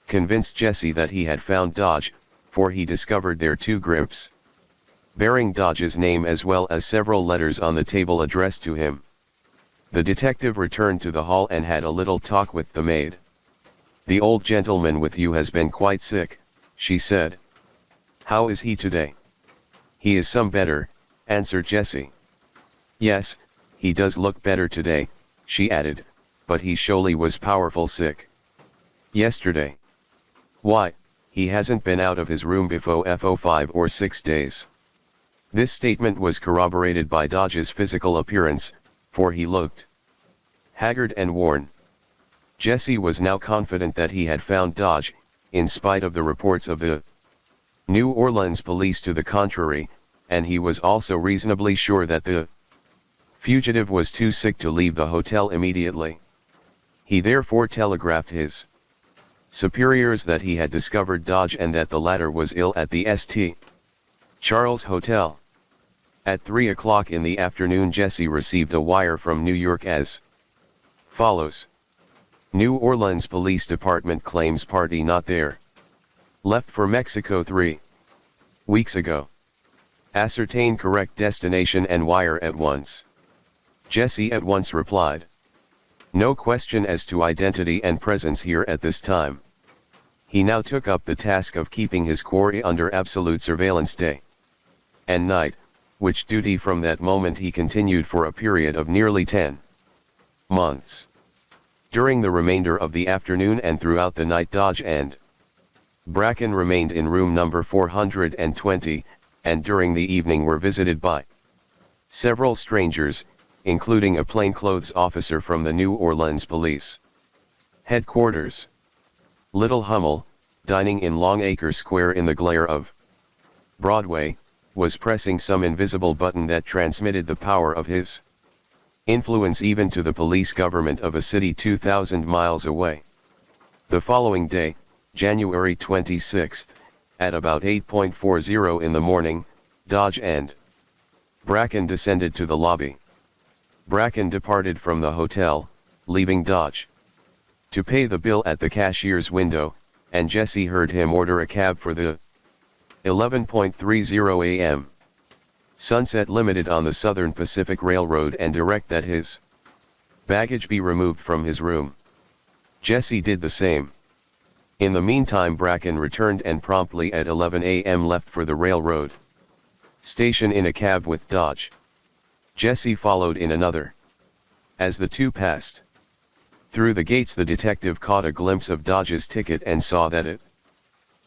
Speaker 1: convinced Jesse that he had found Dodge, for he discovered there 2 grips bearing Dodge's name as well as several letters on the table addressed to him. The detective returned to the hall and had a little talk with the maid. "The old gentleman with you has been quite sick," she said. "How is he today?" "He is some better," answered Jesse. "Yes, he does look better today," she added, "but he surely was powerful sick yesterday." "Why, he hasn't been out of his room before for 5 or 6 days. This statement was corroborated by Dodge's physical appearance, for he looked haggard and worn. Jesse was now confident that he had found Dodge, in spite of the reports of the New Orleans police to the contrary, and he was also reasonably sure that the fugitive was too sick to leave the hotel immediately. He therefore telegraphed his superiors that he had discovered Dodge and that the latter was ill at the St. Charles Hotel. At 3 o'clock in the afternoon Jesse received a wire from New York as follows: New Orleans Police Department claims party not there. Left for Mexico 3 weeks ago. Ascertain correct destination and wire at once. Jesse at once replied. No question as to identity and presence here at this time. He now took up the task of keeping his quarry under absolute surveillance day and night, which duty from that moment he continued for a period of nearly 10 months. During the remainder of the afternoon and throughout the night Dodge and Bracken remained in room number 420, and during the evening were visited by several strangers, including a plainclothes officer from the New Orleans Police Headquarters. Little Hummel, dining in Longacre Square in the glare of Broadway, was pressing some invisible button that transmitted the power of his influence even to the police government of a city 2,000 miles away. The following day, January 26, at about 8:40 in the morning, Dodge and Bracken descended to the lobby. Bracken departed from the hotel, leaving Dodge to pay the bill at the cashier's window, and Jesse heard him order a cab for the 11:30 a.m. Sunset Limited on the Southern Pacific Railroad and direct that his baggage be removed from his room. Jesse did the same. In the meantime Bracken returned and promptly at 11 a.m. left for the railroad station in a cab with Dodge. Jesse followed in another. As the two passed through the gates the detective caught a glimpse of Dodge's ticket and saw that it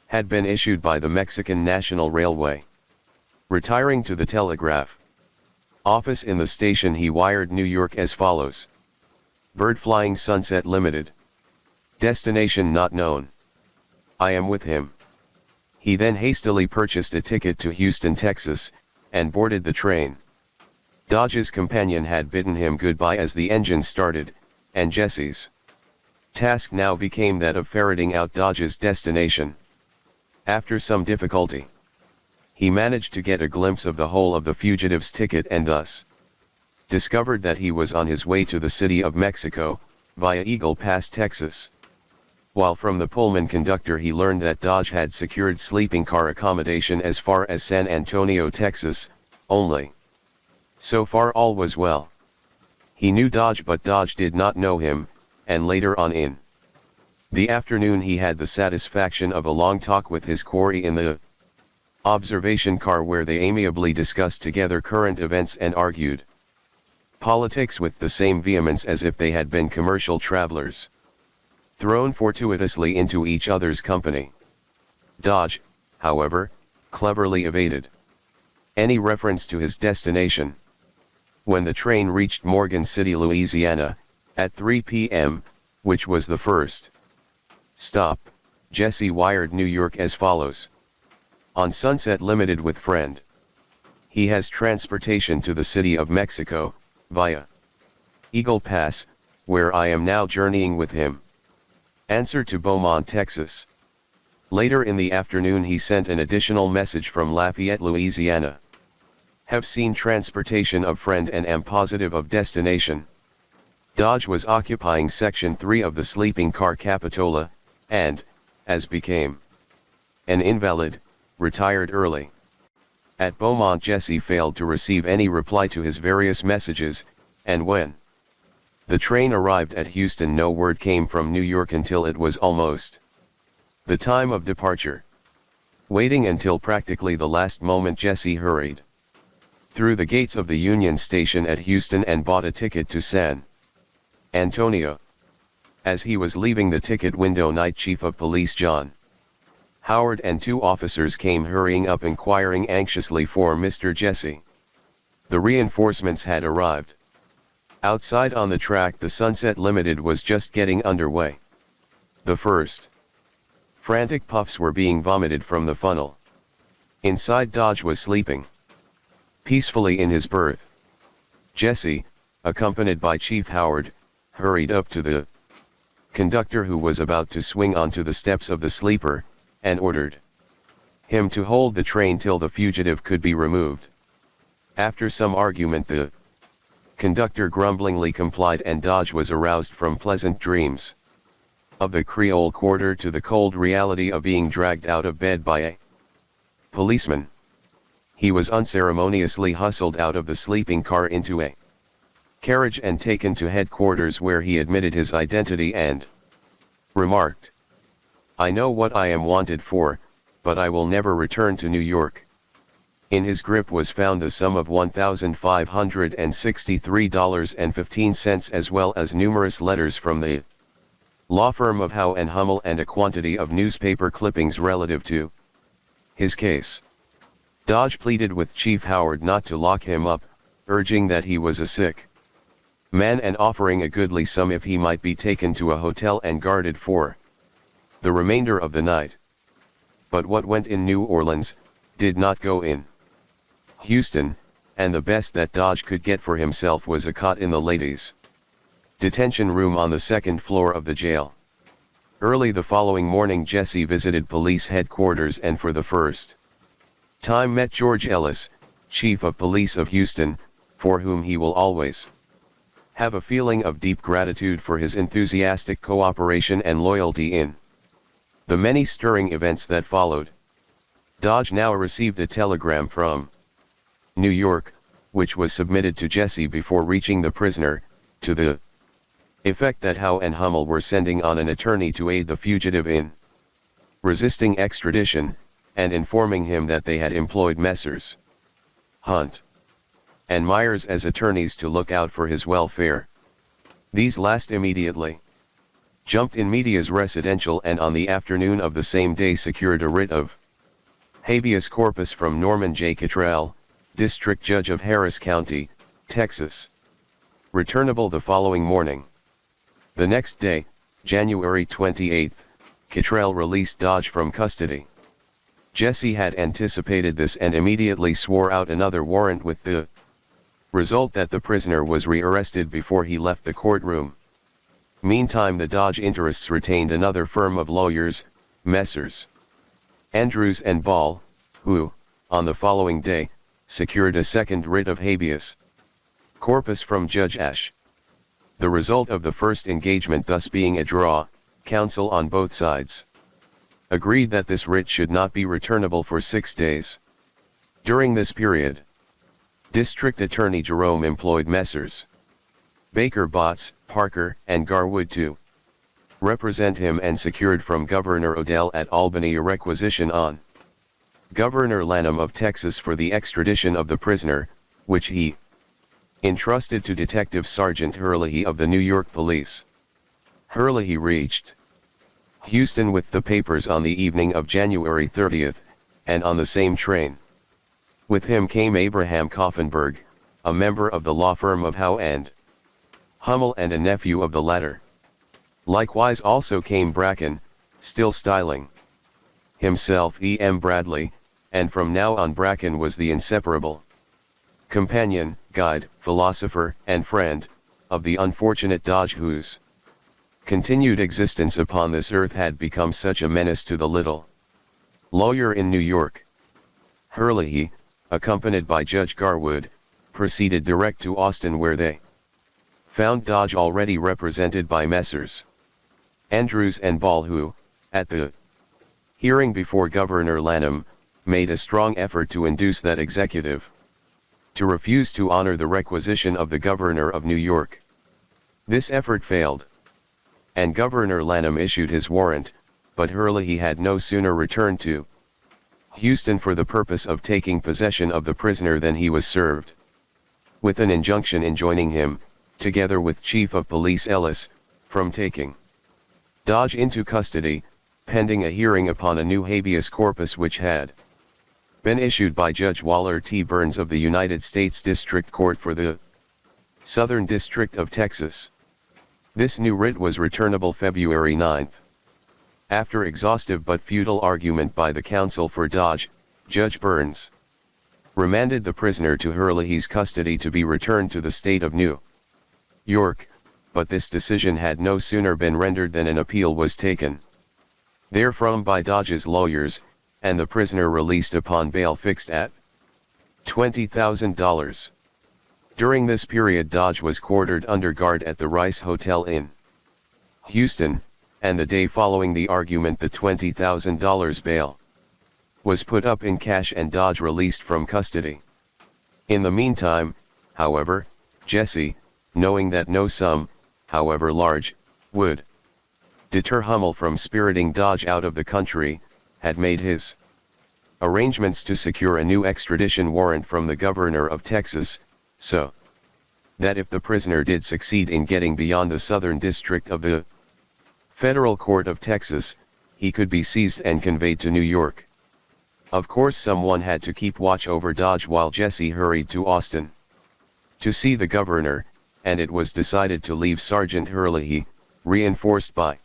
Speaker 1: had been issued by the Mexican National Railway. Retiring to the telegraph office in the station he wired New York as follows: Bird Flying Sunset Limited. Destination not known. I am with him. He then hastily purchased a ticket to Houston, Texas, and boarded the train. Dodge's companion had bidden him goodbye as the engine started, and Jesse's task now became that of ferreting out Dodge's destination. After some difficulty, he managed to get a glimpse of the whole of the fugitive's ticket and thus discovered that he was on his way to the city of Mexico, via Eagle Pass, Texas. While from the Pullman conductor he learned that Dodge had secured sleeping car accommodation as far as San Antonio, Texas, only. So far all was well. He knew Dodge, but Dodge did not know him, and later on in the afternoon he had the satisfaction of a long talk with his quarry in the observation car, where they amiably discussed together current events and argued politics with the same vehemence as if they had been commercial travelers, thrown fortuitously into each other's company. Dodge, however, cleverly evaded any reference to his destination. When the train reached Morgan City, Louisiana, at 3 p.m., which was the first stop, Jesse wired New York as follows. On Sunset Limited with friend. He has transportation to the city of Mexico, via Eagle Pass, where I am now journeying with him. Answer to Beaumont, Texas. Later in the afternoon he sent an additional message from Lafayette, Louisiana. Have seen transportation of friend and am positive of destination. Dodge was occupying Section 3 of the sleeping car Capitola, and, as became an invalid, retired early. At Beaumont Jesse failed to receive any reply to his various messages, and when the train arrived at Houston no word came from New York until it was almost the time of departure. Waiting until practically the last moment, Jesse hurried through the gates of the Union Station at Houston and bought a ticket to San Antonio. As he was leaving the ticket window, Night Chief of Police John Howard and two officers came hurrying up, inquiring anxiously for Mr. Jesse. The reinforcements had arrived. Outside on the track the Sunset Limited was just getting underway. The first frantic puffs were being vomited from the funnel. Inside, Dodge was sleeping peacefully in his berth. Jesse, accompanied by Chief Howard, hurried up to the conductor, who was about to swing onto the steps of the sleeper, and ordered him to hold the train till the fugitive could be removed. After some argument the conductor grumblingly complied, and Dodge was aroused from pleasant dreams of the Creole Quarter to the cold reality of being dragged out of bed by a policeman. He was unceremoniously hustled out of the sleeping car into a carriage and taken to headquarters, where he admitted his identity and remarked, "I know what I am wanted for, but I will never return to New York." In his grip was found the sum of $1,563.15, as well as numerous letters from the law firm of Howe and Hummel and a quantity of newspaper clippings relative to his case. Dodge pleaded with Chief Howard not to lock him up, urging that he was a sick man and offering a goodly sum if he might be taken to a hotel and guarded for the remainder of the night. But what went in New Orleans, did not go in Houston, and the best that Dodge could get for himself was a cot in the ladies' detention room on the second floor of the jail. Early the following morning Jesse visited police headquarters and for the first time met George Ellis, Chief of Police of Houston, for whom he will always have a feeling of deep gratitude for his enthusiastic cooperation and loyalty in the many stirring events that followed. Dodge now received a telegram from New York, which was submitted to Jesse before reaching the prisoner, to the effect that Howe and Hummel were sending on an attorney to aid the fugitive in resisting extradition, and informing him that they had employed Messrs. Hunt and Myers as attorneys to look out for his welfare. These last immediately jumped in medias residential, and on the afternoon of the same day secured a writ of habeas corpus from Norman J. Cottrell, District Judge of Harris County, Texas. Returnable the following morning. The next day, January 28, Cottrell released Dodge from custody. Jesse had anticipated this and immediately swore out another warrant with the Result that the prisoner was rearrested before he left the courtroom. Meantime, the Dodge interests retained another firm of lawyers, Messrs. Andrews and Ball, who, on the following day, secured a second writ of habeas corpus from Judge Ashe. The result of the first engagement thus being a draw, counsel on both sides agreed that this writ should not be returnable for 6 days. During this period, District Attorney Jerome employed Messrs. Baker Botts, Parker, and Garwood to represent him and secured from Governor Odell at Albany a requisition on Governor Lanham of Texas for the extradition of the prisoner, which he entrusted to Detective Sergeant Herlihy of the New York Police. Herlihy reached Houston with the papers on the evening of January 30th, and on the same train. With him came Abraham Koffenberg, a member of the law firm of Howe and Hummel and a nephew of the latter. Likewise also came Bracken, still styling himself E. M. Bradley, and from now on Bracken was the inseparable companion, guide, philosopher, and friend of the unfortunate Dodge, whose continued existence upon this earth had become such a menace to the little lawyer in New York. Herlihy, accompanied by Judge Garwood, proceeded direct to Austin, where they found Dodge already represented by Messrs. Andrews and Ball, who, at the hearing before Governor Lanham, made a strong effort to induce that executive to refuse to honor the requisition of the Governor of New York. This effort failed, and Governor Lanham issued his warrant, but Herlihy had no sooner returned to Houston for the purpose of taking possession of the prisoner than he was served with an injunction enjoining him, together with Chief of Police Ellis, from taking Dodge into custody, pending a hearing upon a new habeas corpus which had been issued by Judge Waller T. Burns of the United States District Court for the Southern District of Texas. This new writ was returnable February 9. After exhaustive but futile argument by the counsel for Dodge, Judge Burns remanded the prisoner to Herlihy's custody to be returned to the state of New York, but this decision had no sooner been rendered than an appeal was taken therefrom by Dodge's lawyers, and the prisoner released upon bail fixed at $20,000. During this period Dodge was quartered under guard at the Rice Hotel in Houston, and the day following the argument the $20,000 bail was put up in cash and Dodge released from custody. In the meantime, however, Jesse, knowing that no sum, however large, would deter Hummel from spiriting Dodge out of the country, had made his arrangements to secure a new extradition warrant from the Governor of Texas, so that if the prisoner did succeed in getting beyond the Southern District of the Federal Court of Texas, he could be seized and conveyed to New York. Of course someone had to keep watch over Dodge while Jesse hurried to Austin to see the governor, and it was decided to leave Sergeant Herlihy, reinforced by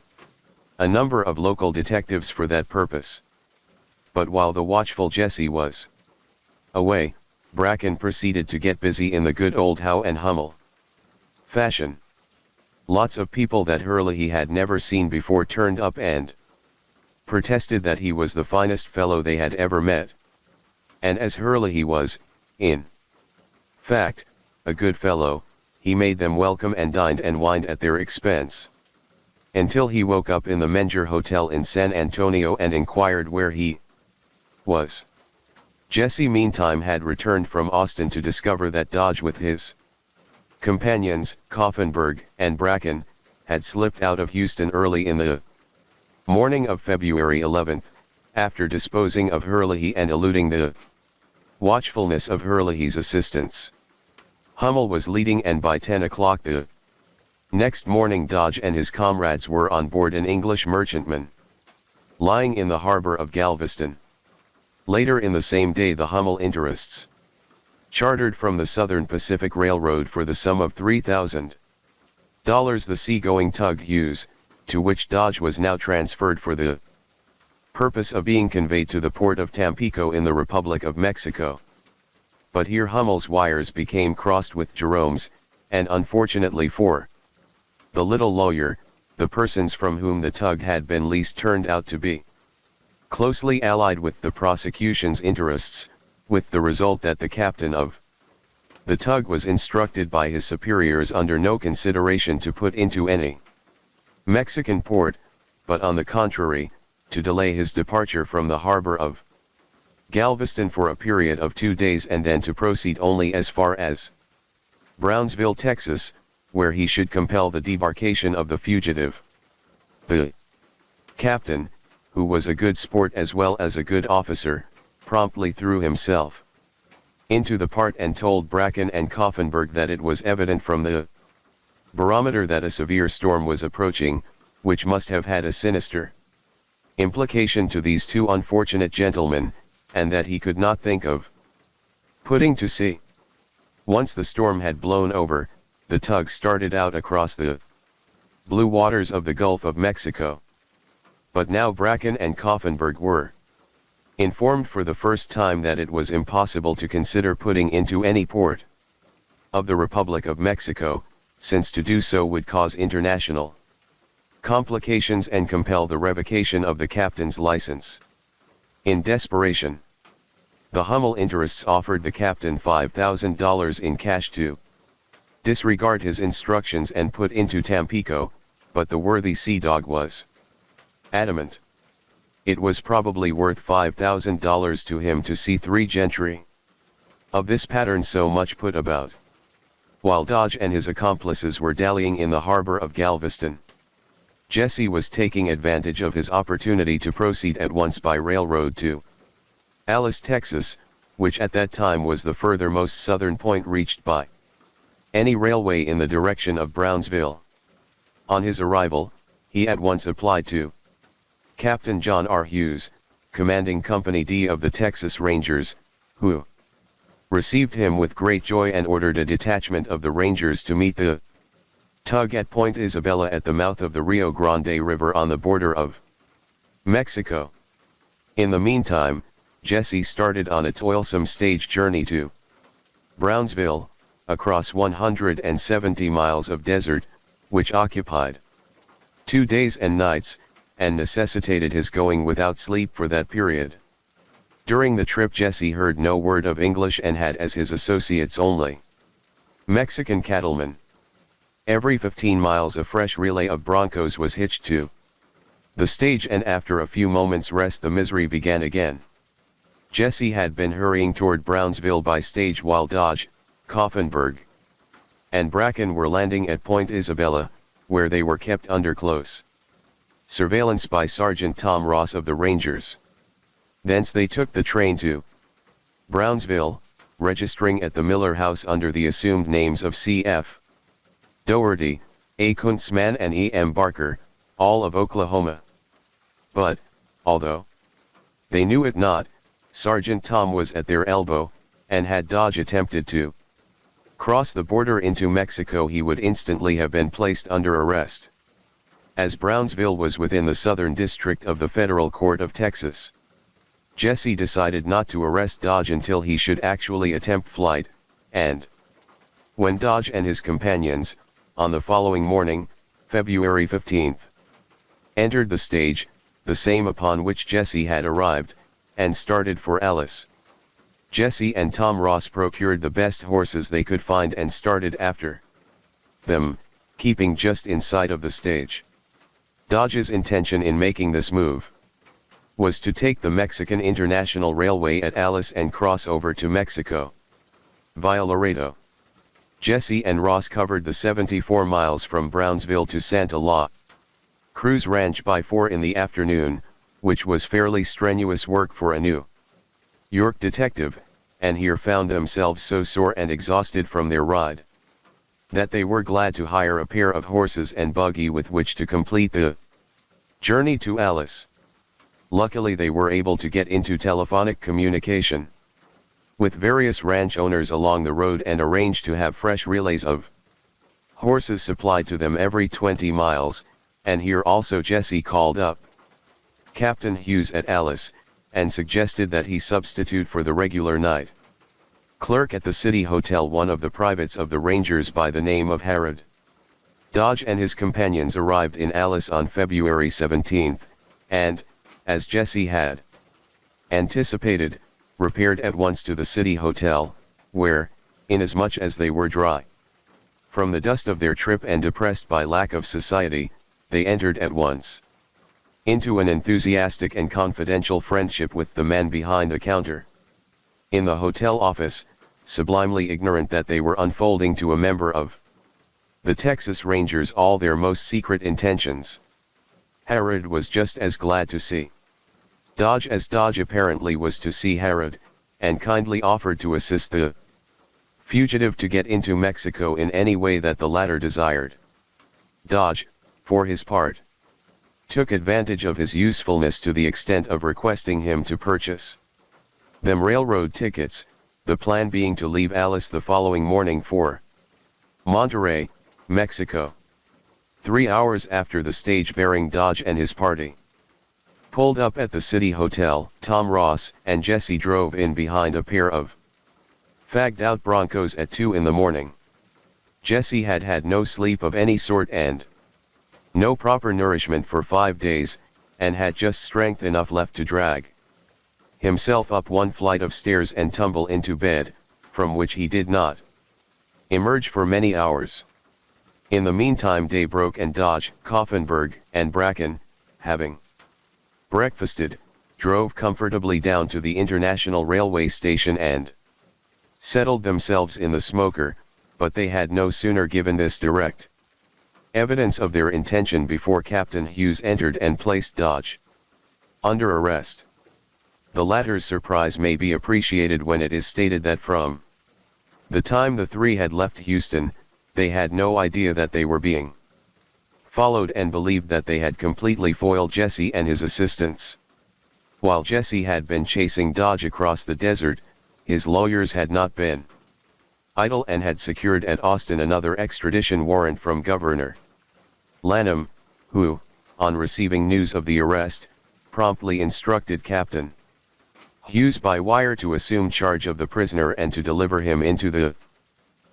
Speaker 1: a number of local detectives for that purpose. But while the watchful Jesse was away, Bracken proceeded to get busy in the good old Howe and Hummel fashion. Lots of people that Herlihy had never seen before turned up and protested that he was the finest fellow they had ever met. And as Herlihy was, in fact, a good fellow, he made them welcome and dined and wined at their expense. Until he woke up in the Menger Hotel in San Antonio and inquired where he was. Jesse meantime had returned from Austin to discover that Dodge with his companions, Koffenberg and Bracken, had slipped out of Houston early in the morning of February 11, after disposing of Herlihy and eluding the watchfulness of Herlihy's assistants. Hummel was leading, and by 10 o'clock the next morning Dodge and his comrades were on board an English merchantman lying in the harbor of Galveston. Later in the same day the Hummel interests chartered from the Southern Pacific Railroad for the sum of $3,000 the sea-going tug Hughes, to which Dodge was now transferred for the purpose of being conveyed to the port of Tampico in the Republic of Mexico. but here Hummel's wires became crossed with Jerome's, and unfortunately for the little lawyer, the persons from whom the tug had been leased turned out to be closely allied with the prosecution's interests, with the result that the captain of the tug was instructed by his superiors under no consideration to put into any Mexican port, but on the contrary, to delay his departure from the harbor of Galveston for a period of 2 days and then to proceed only as far as Brownsville, Texas, where he should compel the debarkation of the fugitive. The captain, who was a good sport as well as a good officer, promptly threw himself into the part and told Bracken and Koffenberg that it was evident from the barometer that a severe storm was approaching, which must have had a sinister implication to these two unfortunate gentlemen, and that he could not think of putting to sea. Once the storm had blown over, the tug started out across the blue waters of the Gulf of Mexico. But now Bracken and Koffenberg were informed for the first time that it was impossible to consider putting into any port of the Republic of Mexico, since to do so would cause international complications and compel the revocation of the captain's license. In desperation, the Hummel interests offered the captain $5,000 in cash to disregard his instructions and put into Tampico, but the worthy sea dog was adamant. It was probably worth $5,000 to him to see 3 gentry of this pattern so much put about. While Dodge and his accomplices were dallying in the harbor of Galveston, Jesse was taking advantage of his opportunity to proceed at once by railroad to Alice, Texas, which at that time was the furthermost southern point reached by any railway in the direction of Brownsville. On his arrival, he at once applied to Captain John R. Hughes, commanding Company D of the Texas Rangers, who received him with great joy and ordered a detachment of the Rangers to meet the tug at Point Isabella at the mouth of the Rio Grande River on the border of Mexico. In the meantime, Jesse started on a toilsome stage journey to Brownsville, across 170 miles of desert, which occupied 2 days and nights, and necessitated his going without sleep for that period. During the trip Jesse heard no word of English and had as his associates only Mexican cattlemen. Every 15 miles a fresh relay of broncos was hitched to the stage, and after a few moments' rest the misery began again. Jesse had been hurrying toward Brownsville by stage while Dodge, Koffenberg, and Bracken were landing at Point Isabella, where they were kept under close surveillance by Sergeant Tom Ross of the Rangers. Thence they took the train to Brownsville, registering at the Miller House under the assumed names of C.F. Doherty, A. Kuntzman and E.M. Barker, all of Oklahoma. But, although they knew it not, Sergeant Tom was at their elbow, and had Dodge attempted to cross the border into Mexico he would instantly have been placed under arrest. As Brownsville was within the southern district of the Federal Court of Texas, Jesse decided not to arrest Dodge until he should actually attempt flight, and when Dodge and his companions, on the following morning, February 15, entered the stage, the same upon which Jesse had arrived, and started for Alice, Jesse and Tom Ross procured the best horses they could find and started after them, keeping just in sight of the stage. Dodge's intention in making this move was to take the Mexican International Railway at Alice and cross over to Mexico via Laredo. Jesse and Ross covered the 74 miles from Brownsville to Santa La Cruz Ranch by 4 in the afternoon, which was fairly strenuous work for a New York detective, and here found themselves so sore and exhausted from their ride that they were glad to hire a pair of horses and buggy with which to complete the journey to Alice. Luckily they were able to get into telephonic communication with various ranch owners along the road and arrange to have fresh relays of horses supplied to them every 20 miles, and here also Jesse called up Captain Hughes at Alice, and suggested that he substitute for the regular night clerk at the city hotel, one of the privates of the Rangers by the name of Herod. Dodge and his companions arrived in Alice on February 17, and, as Jesse had anticipated, repaired at once to the city hotel, where, inasmuch as they were dry from the dust of their trip and depressed by lack of society, they entered at once into an enthusiastic and confidential friendship with the man behind the counter. In the hotel office, sublimely ignorant that they were unfolding to a member of the Texas Rangers all their most secret intentions. Herod was just as glad to see Dodge as Dodge apparently was to see Herod, and kindly offered to assist the fugitive to get into Mexico in any way that the latter desired. Dodge, for his part, took advantage of his usefulness to the extent of requesting him to purchase them railroad tickets, the plan being to leave Alice the following morning for Monterrey, Mexico. 3 hours after the stage bearing Dodge and his party pulled up at the city hotel, Tom Ross and Jesse drove in behind a pair of fagged-out Broncos at 2 in the morning. Jesse had had no sleep of any sort and no proper nourishment for 5 days, and had just strength enough left to drag himself up one flight of stairs and tumble into bed, from which he did not emerge for many hours. In the meantime day broke and Dodge, Koffenberg, and Bracken, having breakfasted, drove comfortably down to the International Railway Station and settled themselves in the smoker, but they had no sooner given this direct evidence of their intention before Captain Hughes entered and placed Dodge under arrest. The latter's surprise may be appreciated when it is stated that from the time the three had left Houston, they had no idea that they were being followed and believed that they had completely foiled Jesse and his assistants. While Jesse had been chasing Dodge across the desert, his lawyers had not been idle and had secured at Austin another extradition warrant from Governor Lanham, who, on receiving news of the arrest, promptly instructed Captain Hughes by wire to assume charge of the prisoner and to deliver him into the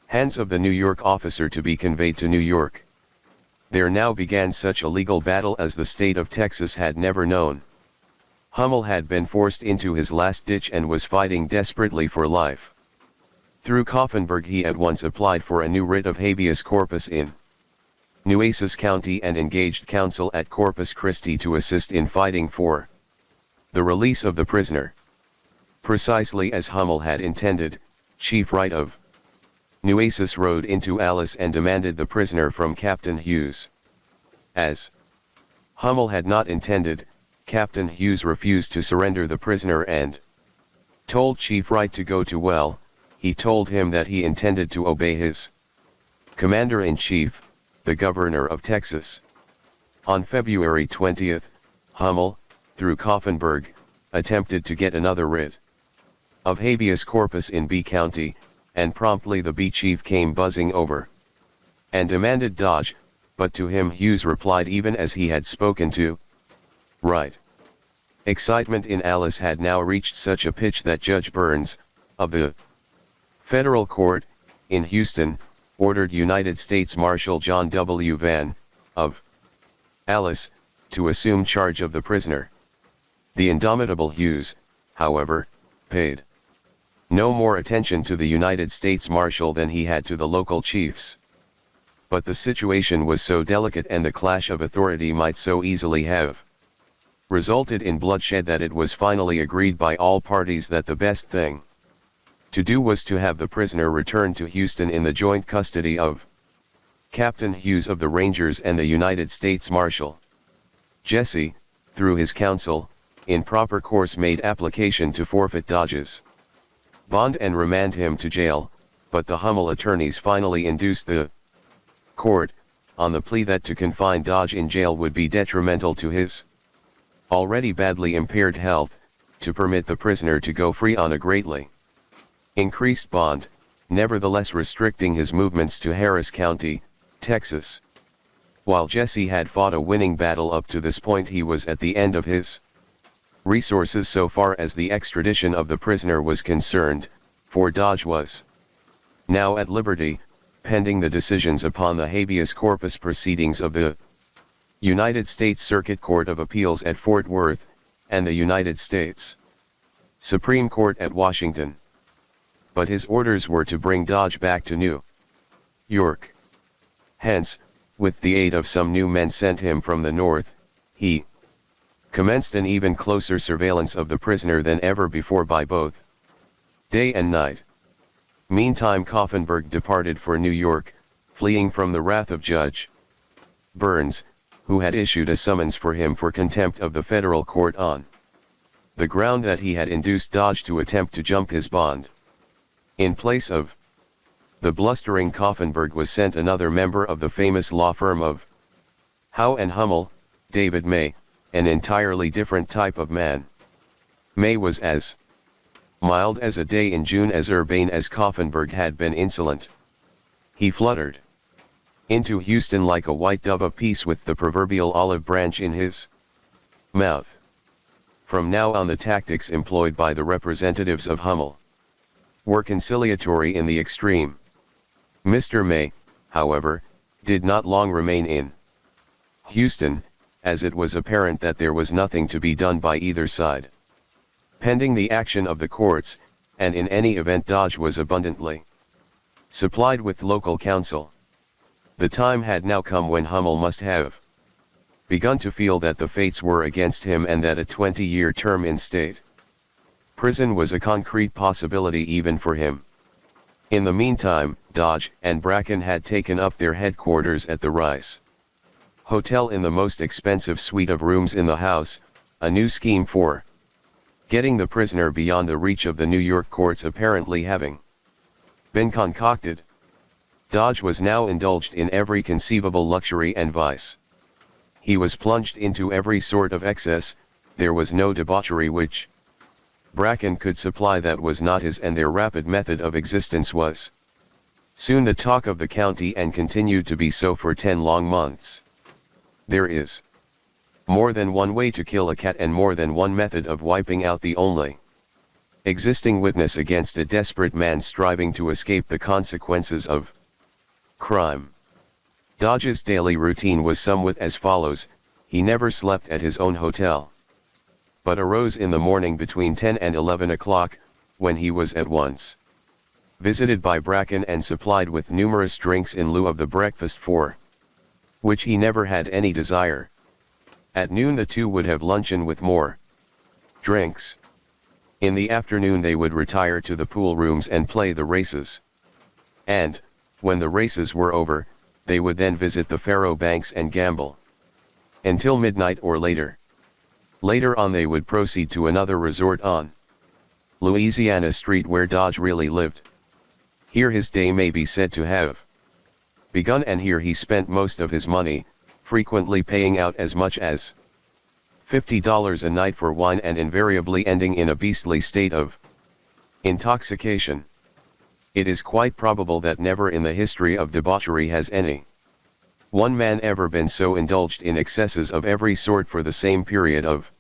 Speaker 1: hands of the New York officer to be conveyed to New York. There now began such a legal battle as the state of Texas had never known. Hummel had been forced into his last ditch and was fighting desperately for life. Through Koffenberg he at once applied for a new writ of habeas corpus in Nueces County and engaged counsel at Corpus Christi to assist in fighting for the release of the prisoner. Precisely as Hummel had intended, Chief Wright of Nueces rode into Alice and demanded the prisoner from Captain Hughes. As Hummel had not intended, Captain Hughes refused to surrender the prisoner and told Chief Wright to go to well. He told him that he intended to obey his commander-in-chief, the governor of Texas. On February 20, Hummel, through Koffenberg, attempted to get another writ of habeas corpus in B County, and promptly the B chief came buzzing over and demanded Dodge, but to him Hughes replied even as he had spoken to Wright. Excitement in Alice had now reached such a pitch that Judge Burns, of the federal court, in Houston, ordered United States Marshal John W. Vann, of Alice, to assume charge of the prisoner. The indomitable Hughes, however, paid no more attention to the United States Marshal than he had to the local chiefs. But the situation was so delicate and the clash of authority might so easily have resulted in bloodshed that it was finally agreed by all parties that the best thing to do was to have the prisoner returned to Houston in the joint custody of Captain Hughes of the Rangers and the United States Marshal. Jesse, through his counsel, in proper course made application to forfeit Dodge's bond and remand him to jail, but the Hummel attorneys finally induced the court, on the plea that to confine Dodge in jail would be detrimental to his already badly impaired health, to permit the prisoner to go free on a greatly increased bond, nevertheless restricting his movements to Harris County, Texas. While Jesse had fought a winning battle up to this point, he was at the end of his resources so far as the extradition of the prisoner was concerned, for Dodge was now at liberty, pending the decisions upon the habeas corpus proceedings of the United States Circuit Court of Appeals at Fort Worth, and the United States Supreme Court at Washington. But his orders were to bring Dodge back to New York. Hence, with the aid of some new men sent him from the north, he commenced an even closer surveillance of the prisoner than ever before by both day and night. Meantime Koffenberg departed for New York, fleeing from the wrath of Judge Burns, who had issued a summons for him for contempt of the federal court on the ground that he had induced Dodge to attempt to jump his bond. In place of the blustering Koffenberg was sent another member of the famous law firm of Howe and Hummel, David May, an entirely different type of man. May was as mild as a day in June, as urbane as Koffenberg had been insolent. He fluttered into Houston like a white dove of peace with the proverbial olive branch in his mouth. From now on the tactics employed by the representatives of Hummel were conciliatory in the extreme. Mr. May, however, did not long remain in Houston, as it was apparent that there was nothing to be done by either side. Pending the action of the courts, and in any event Dodge was abundantly supplied with local counsel. The time had now come when Hummel must have begun to feel that the fates were against him and that a 20-year term in state prison was a concrete possibility even for him. In the meantime, Dodge and Bracken had taken up their headquarters at the Rice Hotel in the most expensive suite of rooms in the house, a new scheme for getting the prisoner beyond the reach of the New York courts apparently having been concocted. Dodge was now indulged in every conceivable luxury and vice. He was plunged into every sort of excess. There was no debauchery which Bracken could supply that was not his, and their rapid method of existence was soon the talk of the county and continued to be so for 10 long months. There is more than one way to kill a cat and more than one method of wiping out the only existing witness against a desperate man striving to escape the consequences of crime. Dodge's daily routine was somewhat as follows: he never slept at his own hotel, but arose in the morning between 10 and 11 o'clock, when he was at once visited by Bracken and supplied with numerous drinks in lieu of the breakfast for which he never had any desire. At noon the two would have luncheon with more drinks. In the afternoon they would retire to the pool rooms and play the races. And, when the races were over, they would then visit the faro banks and gamble until midnight or later. Later on they would proceed to another resort on Louisiana Street where Dodge really lived. Here his day may be said to have begun, and here he spent most of his money, frequently paying out as much as $50 a night for wine and invariably ending in a beastly state of intoxication. It is quite probable that never in the history of debauchery has any one man ever been so indulged in excesses of every sort for the same period of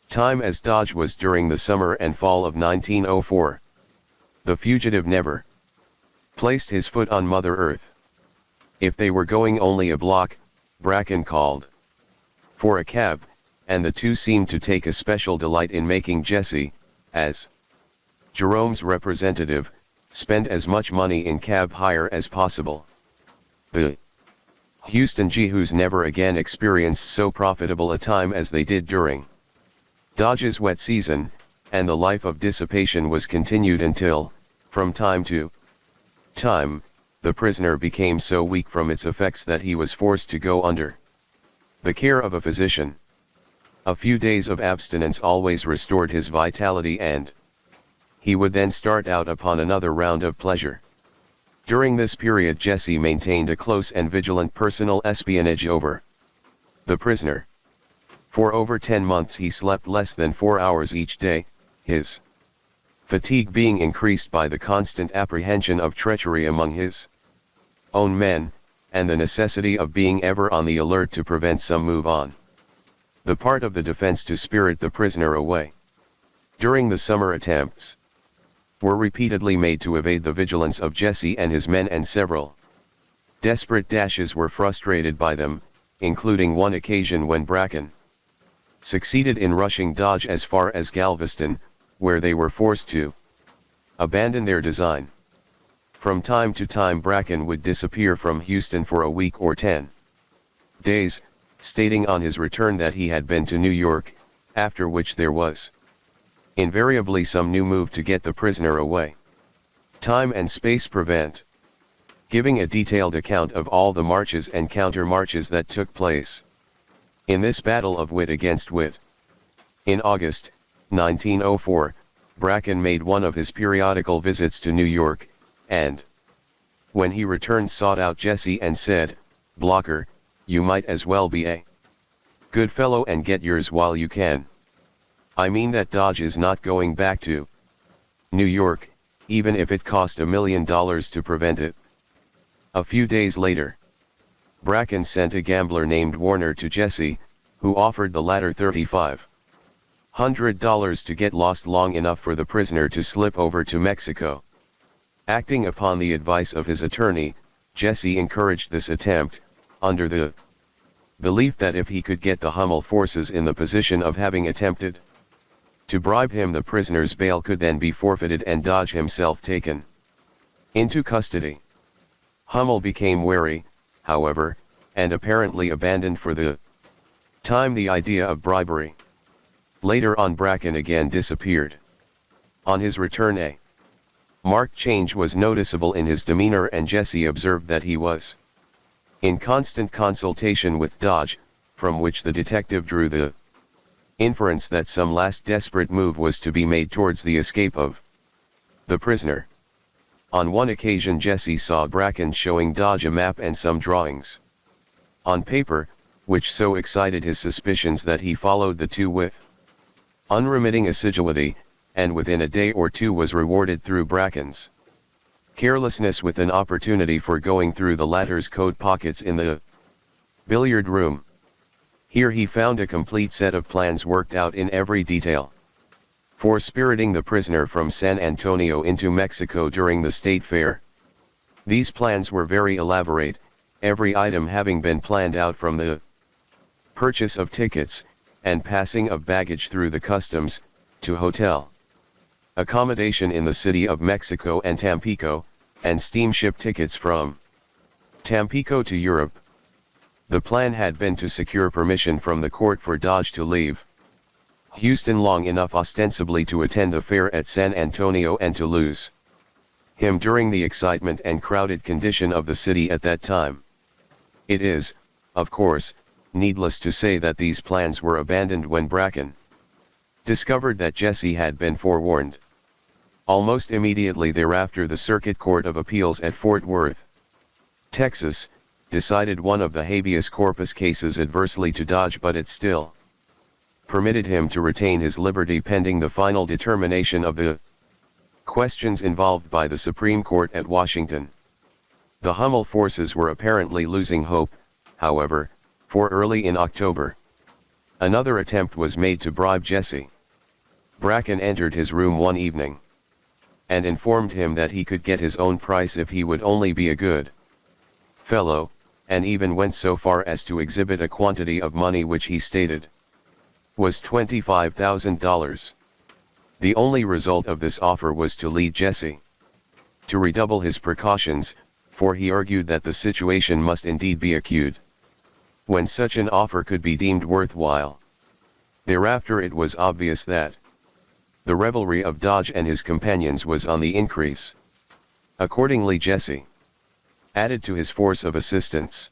Speaker 1: time as Dodge was during the summer and fall of 1904. The fugitive never placed his foot on Mother Earth. If they were going only a block, Bracken called for a cab, and the two seemed to take a special delight in making Jesse, as Jerome's representative, spend as much money in cab hire as possible. The Houston Jews never again experienced so profitable a time as they did during Dodge's wet season, and the life of dissipation was continued until, from time to time, the prisoner became so weak from its effects that he was forced to go under the care of a physician. A few days of abstinence always restored his vitality, and he would then start out upon another round of pleasure. During this period Jesse maintained a close and vigilant personal espionage over the prisoner. For over 10 months he slept less than 4 hours each day, his fatigue being increased by the constant apprehension of treachery among his own men, and the necessity of being ever on the alert to prevent some move on the part of the defense to spirit the prisoner away. During the summer attempts were repeatedly made to evade the vigilance of Jesse and his men, and several desperate dashes were frustrated by them, including one occasion when Bracken succeeded in rushing Dodge as far as Galveston, where they were forced to abandon their design. From time to time Bracken would disappear from Houston for a week or 10 days, stating on his return that he had been to New York, after which there was invariably some new move to get the prisoner away. Time and space prevent giving a detailed account of all the marches and counter-marches that took place in this battle of wit against wit. In August 1904, Bracken made one of his periodical visits to New York, and when he returned sought out Jesse and said, "Blocker, you might as well be a good fellow and get yours while you can. I mean that Dodge is not going back to New York, even if it cost $1 million to prevent it." A few days later, Bracken sent a gambler named Warner to Jesse, who offered the latter $3,500 to get lost long enough for the prisoner to slip over to Mexico. Acting upon the advice of his attorney, Jesse encouraged this attempt, under the belief that if he could get the Hummel forces in the position of having attempted to bribe him, the prisoner's bail could then be forfeited and Dodge himself taken into custody. Hummel became wary, however, and apparently abandoned for the time the idea of bribery. Later on Bracken again disappeared. On his return a marked change was noticeable in his demeanor, and Jesse observed that he was in constant consultation with Dodge, from which the detective drew the inference that some last desperate move was to be made towards the escape of the prisoner. On one occasion Jesse saw Bracken showing Dodge a map and some drawings on paper, which so excited his suspicions that he followed the two with unremitting assiduity, and within a day or two was rewarded through Bracken's carelessness with an opportunity for going through the latter's coat pockets in the billiard room. Here he found a complete set of plans worked out in every detail for spiriting the prisoner from San Antonio into Mexico during the state fair. These plans were very elaborate, every item having been planned out from the purchase of tickets, and passing of baggage through the customs, to hotel accommodation in the city of Mexico and Tampico, and steamship tickets from Tampico to Europe. The plan had been to secure permission from the court for Dodge to leave Houston long enough ostensibly to attend the fair at San Antonio and to lose him during the excitement and crowded condition of the city at that time. It is, of course, needless to say that these plans were abandoned when Bracken discovered that Jesse had been forewarned. Almost immediately thereafter the Circuit Court of Appeals at Fort Worth, Texas, decided one of the habeas corpus cases adversely to Dodge, but it still permitted him to retain his liberty pending the final determination of the questions involved by the Supreme Court at Washington. The Hummel forces were apparently losing hope, however, for early in October another attempt was made to bribe Jesse. Bracken entered his room one evening and informed him that he could get his own price if he would only be a good fellow, and even went so far as to exhibit a quantity of money which he stated was $25,000. The only result of this offer was to lead Jesse to redouble his precautions, for he argued that the situation must indeed be acute when such an offer could be deemed worthwhile. Thereafter it was obvious that the revelry of Dodge and his companions was on the increase. Accordingly Jesse added to his force of assistants.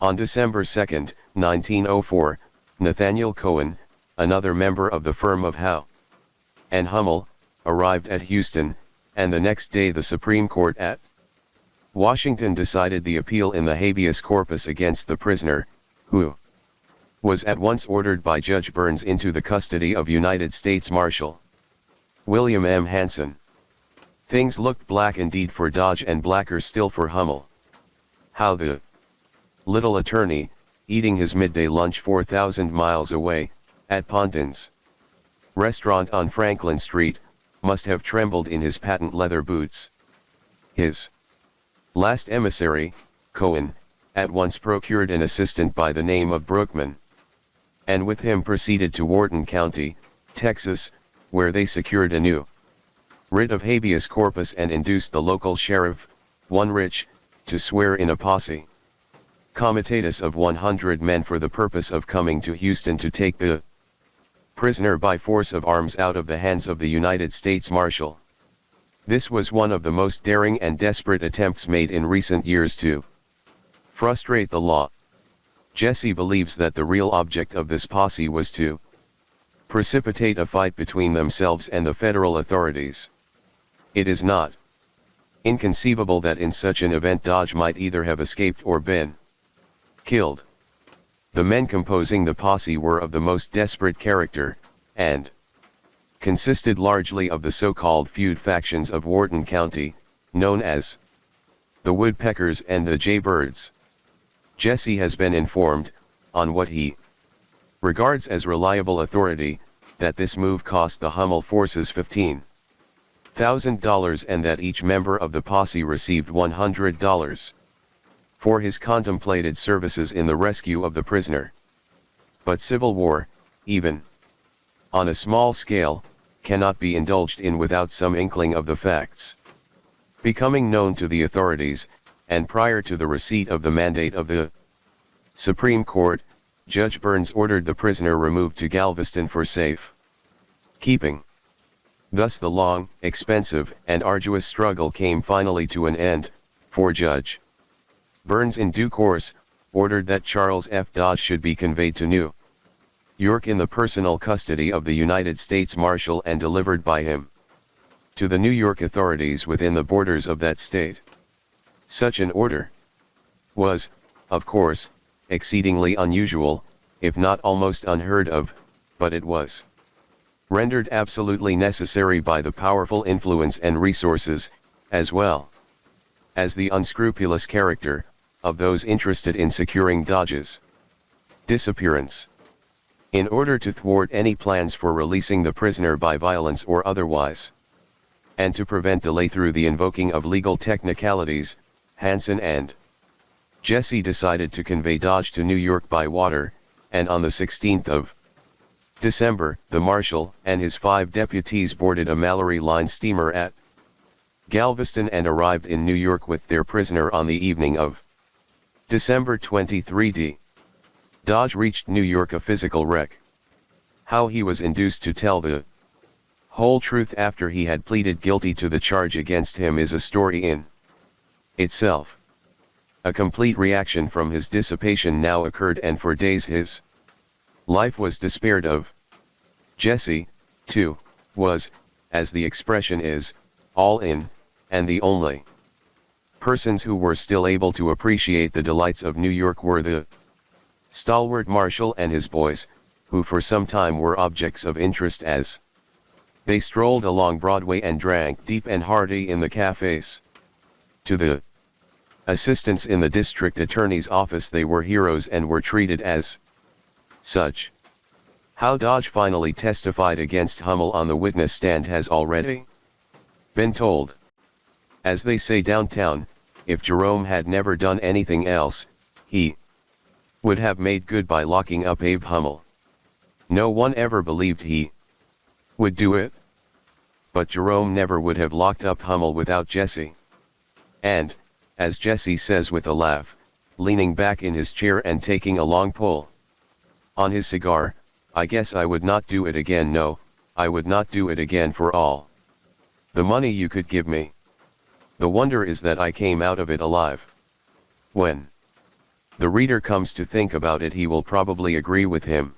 Speaker 1: On December 2, 1904, Nathaniel Cohen, another member of the firm of Howe and Hummel, arrived at Houston, and the next day the Supreme Court at Washington decided the appeal in the habeas corpus against the prisoner, who was at once ordered by Judge Burns into the custody of United States Marshal William M. Hanson. Things looked black indeed for Dodge and blacker still for Hummel. How the little attorney, eating his midday lunch 4,000 miles away, at Ponton's restaurant on Franklin Street, must have trembled in his patent leather boots. His last emissary, Cohen, at once procured an assistant by the name of Brookman, and with him proceeded to Wharton County, Texas, where they secured a new writ of habeas corpus and induced the local sheriff, one Rich, to swear in a posse comitatus of 100 men for the purpose of coming to Houston to take the prisoner by force of arms out of the hands of the United States Marshal. This was one of the most daring and desperate attempts made in recent years to frustrate the law. Jesse believes that the real object of this posse was to precipitate a fight between themselves and the federal authorities. It is not inconceivable that in such an event Dodge might either have escaped or been killed. The men composing the posse were of the most desperate character, and consisted largely of the so-called feud factions of Wharton County, known as the Woodpeckers and the Jaybirds. Jesse has been informed, on what he regards as reliable authority, that this move cost the Hummel forces $15,000 and that each member of the posse received $100 for his contemplated services in the rescue of the prisoner. But civil war, even on a small scale, cannot be indulged in without some inkling of the facts becoming known to the authorities, and prior to the receipt of the mandate of the Supreme Court, Judge Burns ordered the prisoner removed to Galveston for safe keeping. Thus the long, expensive, and arduous struggle came finally to an end, for Judge Burns in due course ordered that Charles F. Dodge should be conveyed to New York in the personal custody of the United States Marshal and delivered by him to the New York authorities within the borders of that state. Such an order was, of course, exceedingly unusual, if not almost unheard of, but it was rendered absolutely necessary by the powerful influence and resources, as well as the unscrupulous character, of those interested in securing Dodge's disappearance. In order to thwart any plans for releasing the prisoner by violence or otherwise, and to prevent delay through the invoking of legal technicalities, Hansen and Jesse decided to convey Dodge to New York by water, and on the 16th of December, the Marshal and his 5 deputies boarded a Mallory Line steamer at Galveston and arrived in New York with their prisoner on the evening of December 23d. Dodge reached New York a physical wreck. How he was induced to tell the whole truth after he had pleaded guilty to the charge against him is a story in itself. A complete reaction from his dissipation now occurred, and for days his life was despaired of. Jesse, too, was, as the expression is, all in, and the only persons who were still able to appreciate the delights of New York were the stalwart Marshal and his boys, who for some time were objects of interest as they strolled along Broadway and drank deep and hearty in the cafes. To the assistants in the district attorney's office they were heroes and were treated as such. How Dodge finally testified against Hummel on the witness stand has already been told. As they say downtown, if Jerome had never done anything else, he would have made good by locking up Abe Hummel. No one ever believed he would do it. But Jerome never would have locked up Hummel without Jesse. And, as Jesse says with a laugh, leaning back in his chair and taking a long pull on his cigar, I guess I would not do it again. No, I would not do it again for all the money you could give me. The wonder is that I came out of it alive. When the reader comes to think about it, he will probably agree with him.